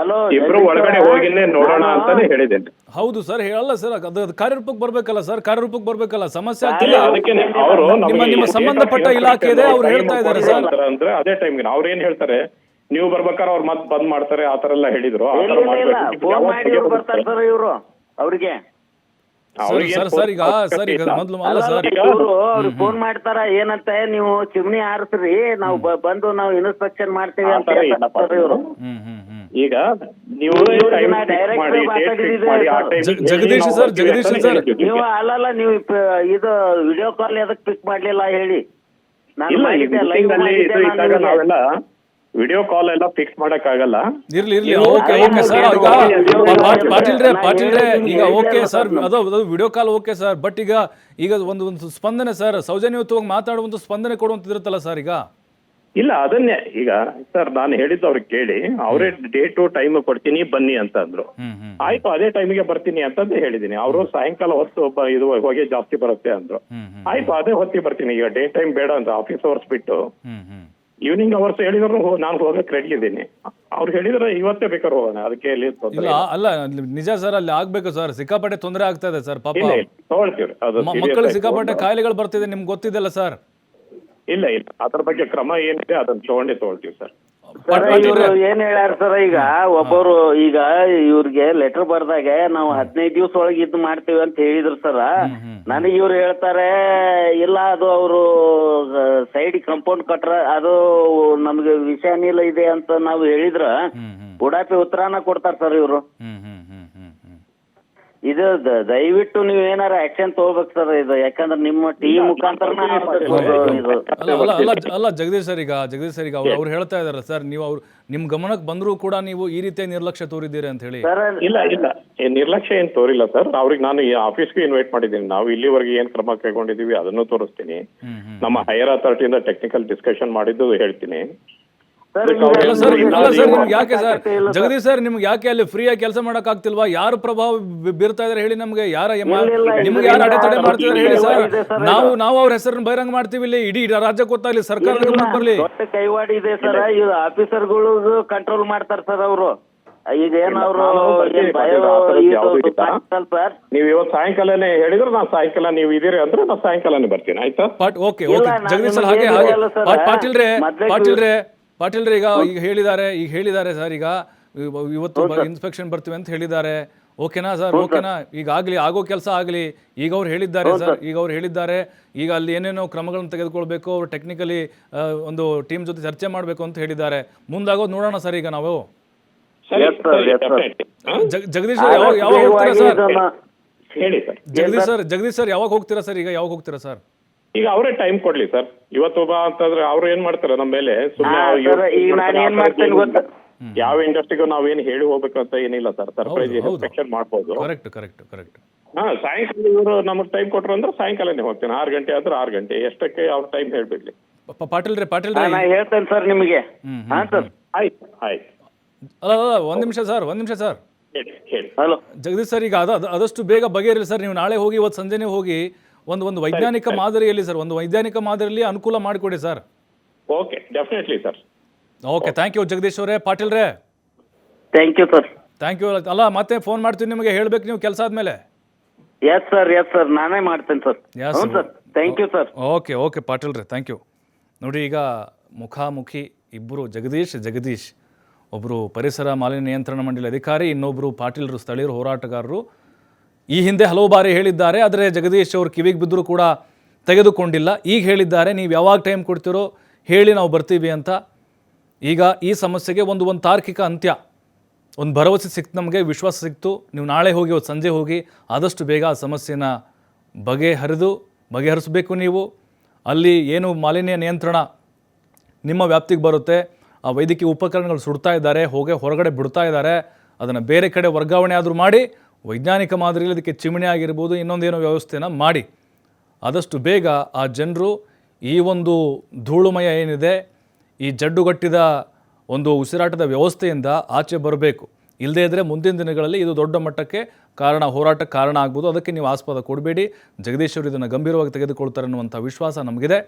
[SPEAKER 6] ಇಬ್ರು ಒಳಗಡೆ ಹೋಗಿನೇ ನೋಡೋಣ ಅಂತಾನೆ ಹೇಳಿದ್ದೇನೆ.
[SPEAKER 1] ಹೌದು ಸರ್, ಹೇಳಲ್ಲ ಸರ್. ಅದು ಕಾರ್ಯರೂಪಕ್ಕೆ ಬರ್ಬೇಕಲ್ಲ ಸರ್, ಕಾರ್ಯರೂಪಕ್ಕೆ ಬರ್ಬೇಕಲ್ಲ. ಸಮಸ್ಯೆ ಆಗ್ತಿಲ್ಲ.
[SPEAKER 6] ಅವರು
[SPEAKER 1] ನಿಮ್ಮ ಸಂಬಂಧಪಟ್ಟ ಇಲಾಖೆ ಇದೆ, ಅವ್ರು ಹೇಳ್ತಾ ಇದ್ದಾರೆ ಸರ್.
[SPEAKER 6] ಅಂದ್ರೆ ಅದೇ ಟೈಮ್ಗೆ ಅವ್ರು ಏನ್ ಹೇಳ್ತಾರೆ, ನೀವು ಬರ್ಬೇಕಾದ್ರೆ ಅವ್ರು ಮತ್ ಬಂದ್ ಮಾಡ್ತಾರೆ, ಆತರ ಎಲ್ಲ ಹೇಳಿದ್ರು.
[SPEAKER 5] ಫೋನ್ ಮಾಡಿ ಬರ್ತಾರೆ ಸರ್ ಇವ್ರು ಅವ್ರಿಗೆ.
[SPEAKER 1] ಸರ್ ಈಗ ಮೊದ್ಲು ಅಲ್ಲ ಸರ್,
[SPEAKER 5] ಅವ್ರಿಗೆ ಫೋನ್ ಮಾಡ್ತಾರ ಏನಂತ, ನೀವು ಚಿಮ್ನಿ ಆರಿಸ್ರಿ, ನಾವು ಬಂದು ನಾವು ಇನ್ಸ್ಪೆಕ್ಷನ್ ಮಾಡ್ತೀವಿ ಅಂತ ಹೇಳ್ತಾರೆ ಇವರು.
[SPEAKER 6] ಈಗ ನೀವು
[SPEAKER 1] ಜಗದೀಶ್ ಸರ್
[SPEAKER 5] ನೀವು ಅಲ್ಲಲ್ಲ, ನೀವು ಇದು ವಿಡಿಯೋ ಕಾಲ್ ಎದಕ್ ಪಿಕ್ ಮಾಡ್ಲಿಲ್ಲ ಹೇಳಿ.
[SPEAKER 6] ನಾವೆಲ್ಲ ವಿಡಿಯೋ ಕಾಲ್ ಎಲ್ಲ ಫಿಕ್ಸ್ ಮಾಡಕ್ ಆಗಲ್ಲ.
[SPEAKER 1] ಇರ್ಲಿ ಓಕೆ ಸರ್. ಈಗ ಪಾಟೀಲ್ರೆ ಈಗ ಓಕೆ ಸರ್, ಅದು video call okay sir. But ಈಗ ಒಂದು ಸ್ಪಂದನೆ ಸರ್, ಸೌಜನ್ಯಯುತವಾಗಿ ಮಾತಾಡುವಂತ ಸ್ಪಂದನೆ ಕೊಡುವಂತಿರುತ್ತಲ್ಲ ಸರ್.
[SPEAKER 6] ಇಲ್ಲ ಅದನ್ನೇ ಈಗ ಸರ್ ನಾನು ಹೇಳಿದ್ದು ಅವ್ರಿಗೆ ಕೇಳಿ, ಅವರೇ ಡೇಟು ಟೈಮ್ ಕೊಡ್ತೀನಿ ಬನ್ನಿ ಅಂತ ಅಂದ್ರು. ಆಯ್ತು, ಅದೇ ಟೈಮಿಗೆ ಬರ್ತೀನಿ ಅಂತಂದು ಹೇಳಿದೀನಿ. ಅವರು ಸಾಯಂಕಾಲ ಹೊತ್ತು ಇದು ಹೊಗೆ ಜಾಸ್ತಿ ಬರುತ್ತೆ ಅಂದ್ರು. ಆಯ್ತು, ಅದೇ ಹೊತ್ತಿಗೆ ಬರ್ತೀನಿ. ಈಗ ಡೇ ಟೈಮ್ ಬೇಡ ಅಂತ ಆಫೀಸ್ ಅವರ್ಸ್ ಬಿಟ್ಟು ಈವ್ನಿಂಗ್ ಅವರ್ಸ್ ಹೇಳಿದ್ರು ನಾನು ಹೋಗಕ್ ರೆಡಿ ಇದ್ದೀನಿ. ಅವ್ರು ಹೇಳಿದ್ರೆ ಇವತ್ತೇ ಬೇಕಾದ್ರೆ ಹೋಗೋಣ, ಅದಕ್ಕೆ
[SPEAKER 1] ಅಲ್ಲ ನಿಜ ಸರ್, ಅಲ್ಲಿ ಆಗ್ಬೇಕು ಸರ್. ಸಿಕ್ಕಾಪಟ್ಟೆ ತೊಂದರೆ ಆಗ್ತಾ ಇದೆ ಸರ್. ಪಾಪ
[SPEAKER 6] ತಗೊಳ್ತೀವ್ರಿ, ಅದು
[SPEAKER 1] ಮಕ್ಕಳಿಗೆ ಸಿಕ್ಕಾಪಟ್ಟೆ ಕಾಯಿಲೆಗಳು ಬರ್ತಿದೆ, ನಿಮ್ಗೆ ಗೊತ್ತಿದೆಲ್ಲ ಸರ್.
[SPEAKER 6] ಇಲ್ಲ ಅದ್ರ ಬಗ್ಗೆ ಕ್ರಮ ಏನಿದೆ ಅದನ್ನ ತಗೊಳ್ತೀವಿ ಸರ್.
[SPEAKER 5] ಏನ್ ಹೇಳ್ಯಾರ ಸರ್, ಈಗ ಒಬ್ಬರು ಈಗ ಇವ್ರಿಗೆ ಲೆಟರ್ ಬರ್ದಾಗ ನಾವು 15 ದಿವಸ ಒಳಗೆ ಇದ್ ಮಾಡ್ತೀವಿ ಅಂತ ಹೇಳಿದ್ರು ಸರ್. ನನಗೆ ಇವ್ರು ಹೇಳ್ತಾರೆ ಇಲ್ಲ, ಅದು ಅವರು ಸೈಡ್ ಕಾಂಪೌಂಡ್ ಕಟ್ರ ಅದು ನಮ್ಗೆ ವಿಷಾನಿಲ ಇದೆ ಅಂತ ನಾವು ಹೇಳಿದ್ರ ಉಡಾಪಿ ಉತ್ತರಾನ ಕೊಡ್ತಾರ ಸರ್ ಇವ್ರು. ಇದು ದಯವಿಟ್ಟು ನೀವು ಏನಾರ ಆಕ್ಷನ್ ತಗೋಬೇಕು ಸರ್ ಇದು, ಯಾಕಂದ್ರೆ ನಿಮ್ಮ ಟೀಮ್ ಮುಖಾಂತರ
[SPEAKER 1] ಅಲ್ಲ ಜಗದೀಶ್ ಸರ್ ಈಗ ಅವ್ರು ಹೇಳ್ತಾ ಇದಾರೆ ಸರ್, ನೀವು ನಿಮ್ ಗಮನಕ್ಕೆ ಬಂದ್ರು ಕೂಡ ನೀವು ಈ ರೀತಿಯ ನಿರ್ಲಕ್ಷ್ಯ ತೋರಿದ್ದೀರಿ ಅಂತ ಹೇಳಿ.
[SPEAKER 6] ಇಲ್ಲ ನಿರ್ಲಕ್ಷ್ಯ ಏನ್ ತೋರಿಲ್ಲ ಸರ್. ಅವ್ರಿಗೆ ನಾನು ಈ ಆಫೀಸ್ಗೂ ಇನ್ವೈಟ್ ಮಾಡಿದ್ದೀನಿ. ನಾವು ಇಲ್ಲಿವರೆಗೆ ಏನ್ ಕ್ರಮ ಕೈಗೊಂಡಿದೀವಿ ಅದನ್ನು ತೋರಿಸ್ತೀನಿ. ನಮ್ಮ ಹೈಯರ್ ಅಥಾರಿಟಿಯಿಂದ ಟೆಕ್ನಿಕಲ್ ಡಿಸ್ಕಷನ್ ಮಾಡಿದ್ದು ಹೇಳ್ತೀನಿ.
[SPEAKER 1] ಯಾಕೆ ಸರ್ ಜಗದೀಶ್ ಸರ್, ನಿಮ್ಗೆ ಯಾಕೆ ಅಲ್ಲಿ ಫ್ರೀ ಆಗಿ ಕೆಲಸ ಮಾಡಕ್ ಆಗ್ತಿಲ್ವಾ? ಯಾರು ಪ್ರಭಾವ ಬೀರ್ತಾ ಇದಾರೆ ಹೇಳಿ ನಮ್ಗೆ? ನಿಮ್ಗೆ ಯಾರು ಅಡೆತಡೆ ಮಾಡ್ತಿದಾರೆ ಹೇಳಿ ಸರ್? ನಾವು ಅವ್ರ ಹೆಸರನ್ನ ಬಹಿರಂಗ ಮಾಡ್ತೀವಿ ಇಲ್ಲಿ, ಇಡೀ ರಾಜ್ಯಕ್ಕೆ ಗೊತ್ತಾಗ್ಲಿ, ಸರ್ಕಾರದ ಗಮನಕ್ಕೆ ಬರ್ಲಿ.
[SPEAKER 5] ಕೈವಾಡಿ ಇದೆ ಸರ್, ಇದು ಆಫೀಸರ್ಗಳು ಕಂಟ್ರೋಲ್ ಮಾಡ್ತಾರೆ ಸರ್ ಅವರು. ಈಗ ಏನವ್ರು
[SPEAKER 6] ನೀವು ಇವತ್ತು ಸಾಯಂಕಾಲನೇ ಹೇಳಿದ್ರೆ ನಾನು ಸಾಯಂಕಾಲ ನೀವು ಇದೀರಿ ಅಂದ್ರೆ ನಾನು ಸಾಯಂಕಾಲನೇ ಬರ್ತೀನಿ. ಆಯ್ತಾ?
[SPEAKER 1] ಓಕೆ ಜಗದೀಶ್ ಸರ್, ಹಾಗೆ ಪಾಟೀಲ್ರೆ ಈಗ ಹೇಳಿದ್ದಾರೆ ಸರ್. ಈಗ ಇವತ್ತು ಇನ್ಸ್ಪೆಕ್ಷನ್ ಬರ್ತೀವಿ ಅಂತ ಹೇಳಿದ್ದಾರೆ. ಓಕೆನಾ ಸರ್? ಓಕೆನಾ? ಈಗ ಆಗೋ ಕೆಲಸ ಆಗಲಿ. ಈಗ ಅವ್ರು ಹೇಳಿದ್ದಾರೆ ಈಗ ಅಲ್ಲಿ ಏನೇನೋ ಕ್ರಮಗಳನ್ನು ತೆಗೆದುಕೊಳ್ಬೇಕು, ಅವ್ರು ಟೆಕ್ನಿಕಲಿ ಒಂದು ಟೀಮ್ ಜೊತೆ ಚರ್ಚೆ ಮಾಡಬೇಕು ಅಂತ ಹೇಳಿದ್ದಾರೆ. ಮುಂದಾಗೋದು ನೋಡೋಣ ಸರ್. ಈಗ ನಾವು ಜಗದೀಶ್ ಸರ್ ಯಾವಾಗ ಹೋಗ್ತೀರಾ ಸರ್?
[SPEAKER 6] ಹೇಳಿ ಸರ್.
[SPEAKER 1] ಜಗದೀಶ್ ಸರ್ ಯಾವಾಗ ಹೋಗ್ತೀರಾ ಸರ್? ಈಗ ಯಾವಾಗ ಹೋಗ್ತೀರಾ ಸರ್?
[SPEAKER 6] ಈಗ ಅವರೇ ಟೈಮ್ ಕೊಡ್ಲಿ ಸರ್. ಇವತ್ತು ಬಾ ಅಂತಂದ್ರೆ ಅವ್ರು ಏನ್ ಮಾಡ್ತಾರೆ ನಮ್ಮ ಮೇಲೆ ಯಾವ ಇಂಡಸ್ಟ್ರಿಗೂ ನಾವೇನು ಹೇಳಿ ಹೋಗ್ಬೇಕು ಅಂತ ಏನಿಲ್ಲ ಸರ್. ಸರ್ಪ್ರೈಸ್ ಇನ್ಸ್ಪೆಕ್ಷನ್ ಮಾಡ್ಬೋದು.
[SPEAKER 1] ಕರೆಕ್ಟ್.
[SPEAKER 6] ಸಾಯಂಕಾಲ ಇವರು ನಮಗೆ ಟೈಮ್ ಕೊಟ್ರು ಅಂದ್ರೆ ಸಾಯಂಕಾಲನೇ ಹೋಗ್ತೀನಿ. 6 ಗಂಟೆ ಆದ್ರೆ 6 ಗಂಟೆ, ಎಷ್ಟಕ್ಕೆ ಅವ್ರ ಟೈಮ್ ಹೇಳ್ಬಿಡ್ಲಿ.
[SPEAKER 1] ಪಾಟೀಲ್ರೆ
[SPEAKER 5] ಹೇಳ್ತೇನೆ ಸರ್ ನಿಮಗೆ.
[SPEAKER 6] ಆಯ್ತು.
[SPEAKER 1] ಅಲ್ಲ ಒಂದ್ ನಿಮಿಷ ಸರ್.
[SPEAKER 6] ಹಲೋ
[SPEAKER 1] ಜಗದೀಶ್ ಸರ್, ಈಗ ಆದಷ್ಟು ಬೇಗ ಬಗೆಹರಿಲಿ ಸರ್. ನೀವು ನಾಳೆ ಹೋಗಿ ಇವತ್ತು ಸಂಜೆನೇ ಹೋಗಿ ಒಂದು ವೈಜ್ಞಾನಿಕ ಮಾದರಿಯಲ್ಲಿ ಸರ್, ಒಂದು ವೈಜ್ಞಾನಿಕ ಮಾದರಿಯಲ್ಲಿ ಅನುಕೂಲ ಮಾಡಿಕೊಡಿ sir.
[SPEAKER 6] Okay, definitely sir.
[SPEAKER 1] Okay, thank you Jagadish ಅವರೇ. ಪಾಟೀಲ್ರೆ
[SPEAKER 5] thank you sir.
[SPEAKER 1] Thank you. ಅಲ್ಲ ಮತ್ತೆ ಫೋನ್ ಮಾಡ್ತೀನಿ ನಿಮಗೆ, ಹೇಳ್ಬೇಕು ನೀವು ಕೆಲಸ ಆದ್ಮೇಲೆ.
[SPEAKER 5] ಎಸ್ ಸರ್, ನಾನೇ ಮಾಡ್ತೇನೆ sir. Sir thank you sir.
[SPEAKER 1] Okay ಪಾಟೀಲ್ರೆ, ಥ್ಯಾಂಕ್ ಯು. ನೋಡಿ, ಈಗ ಮುಖಾಮುಖಿ ಇಬ್ಬರು, ಜಗದೀಶ್ ಒಬ್ಬರು ಪರಿಸರ ಮಾಲಿನ್ಯ ನಿಯಂತ್ರಣ ಮಂಡಳಿ ಅಧಿಕಾರಿ, ಇನ್ನೊಬ್ಬರು ಪಾಟೀಲ್ರು, ಸ್ಥಳೀಯರು, ಹೋರಾಟಗಾರರು. ಈ ಹಿಂದೆ ಹಲವು ಬಾರಿ ಹೇಳಿದ್ದಾರೆ, ಆದರೆ ಜಗದೀಶ್ ಅವರು ಕಿವಿಗೆ ಬಿದ್ದರೂ ಕೂಡ ತೆಗೆದುಕೊಂಡಿಲ್ಲ. ಈಗ ಹೇಳಿದ್ದಾರೆ, ನೀವು ಯಾವಾಗ ಟೈಮ್ ಕೊಡ್ತೀರೋ ಹೇಳಿ, ನಾವು ಬರ್ತೀವಿ ಅಂತ. ಈಗ ಈ ಸಮಸ್ಯೆಗೆ ಒಂದು ತಾರ್ಕಿಕ ಅಂತ್ಯ, ಒಂದು ಭರವಸೆ ಸಿಕ್ತು, ನಮಗೆ ವಿಶ್ವಾಸ ಸಿಕ್ತು. ನೀವು ನಾಳೆ ಹೋಗಿ ಇವತ್ತು ಸಂಜೆ ಹೋಗಿ ಆದಷ್ಟು ಬೇಗ ಆ ಸಮಸ್ಯೆನ ಬಗೆಹರಿಸಬೇಕು. ನೀವು ಅಲ್ಲಿ ಏನು ಮಾಲಿನ್ಯ ನಿಯಂತ್ರಣ ನಿಮ್ಮ ವ್ಯಾಪ್ತಿಗೆ ಬರುತ್ತೆ, ಆ ವೈದ್ಯಕೀಯ ಉಪಕರಣಗಳು ಸುಡ್ತಾ ಇದ್ದಾರೆ, ಹೊರಗಡೆ ಬಿಡ್ತಾ ಇದ್ದಾರೆ, ಅದನ್ನು ಬೇರೆ ಕಡೆ ವರ್ಗಾವಣೆ ಆದರೂ ಮಾಡಿ ವೈಜ್ಞಾನಿಕ ಮಾದರಿಯಲ್ಲಿ ಅದಕ್ಕೆ ಚಿಮಣಿ ಆಗಿರ್ಬೋದು, ಇನ್ನೊಂದೇನೋ ವ್ಯವಸ್ಥೆನ ಮಾಡಿ ಆದಷ್ಟು ಬೇಗ ಆ ಜನರು ಈ ಒಂದು ಧೂಳುಮಯ ಏನಿದೆ, ಈ ಜಡ್ಡುಗಟ್ಟಿದ ಒಂದು ಉಸಿರಾಟದ ವ್ಯವಸ್ಥೆಯಿಂದ ಆಚೆ ಬರಬೇಕು. ಇಲ್ಲದೇ ಇದ್ದರೆ ಮುಂದಿನ ದಿನಗಳಲ್ಲಿ ಇದು ದೊಡ್ಡ ಮಟ್ಟಕ್ಕೆ ಹೋರಾಟಕ್ಕೆ ಕಾರಣ ಆಗ್ಬೋದು. ಅದಕ್ಕೆ ನೀವು ಆಸ್ಪದ ಕೊಡಬೇಡಿ. ಜಗದೀಶ್ ಅವರು ಇದನ್ನು ಗಂಭೀರವಾಗಿ ತೆಗೆದುಕೊಳ್ತಾರೆ ಅನ್ನುವಂಥ ವಿಶ್ವಾಸ ನಮಗಿದೆ.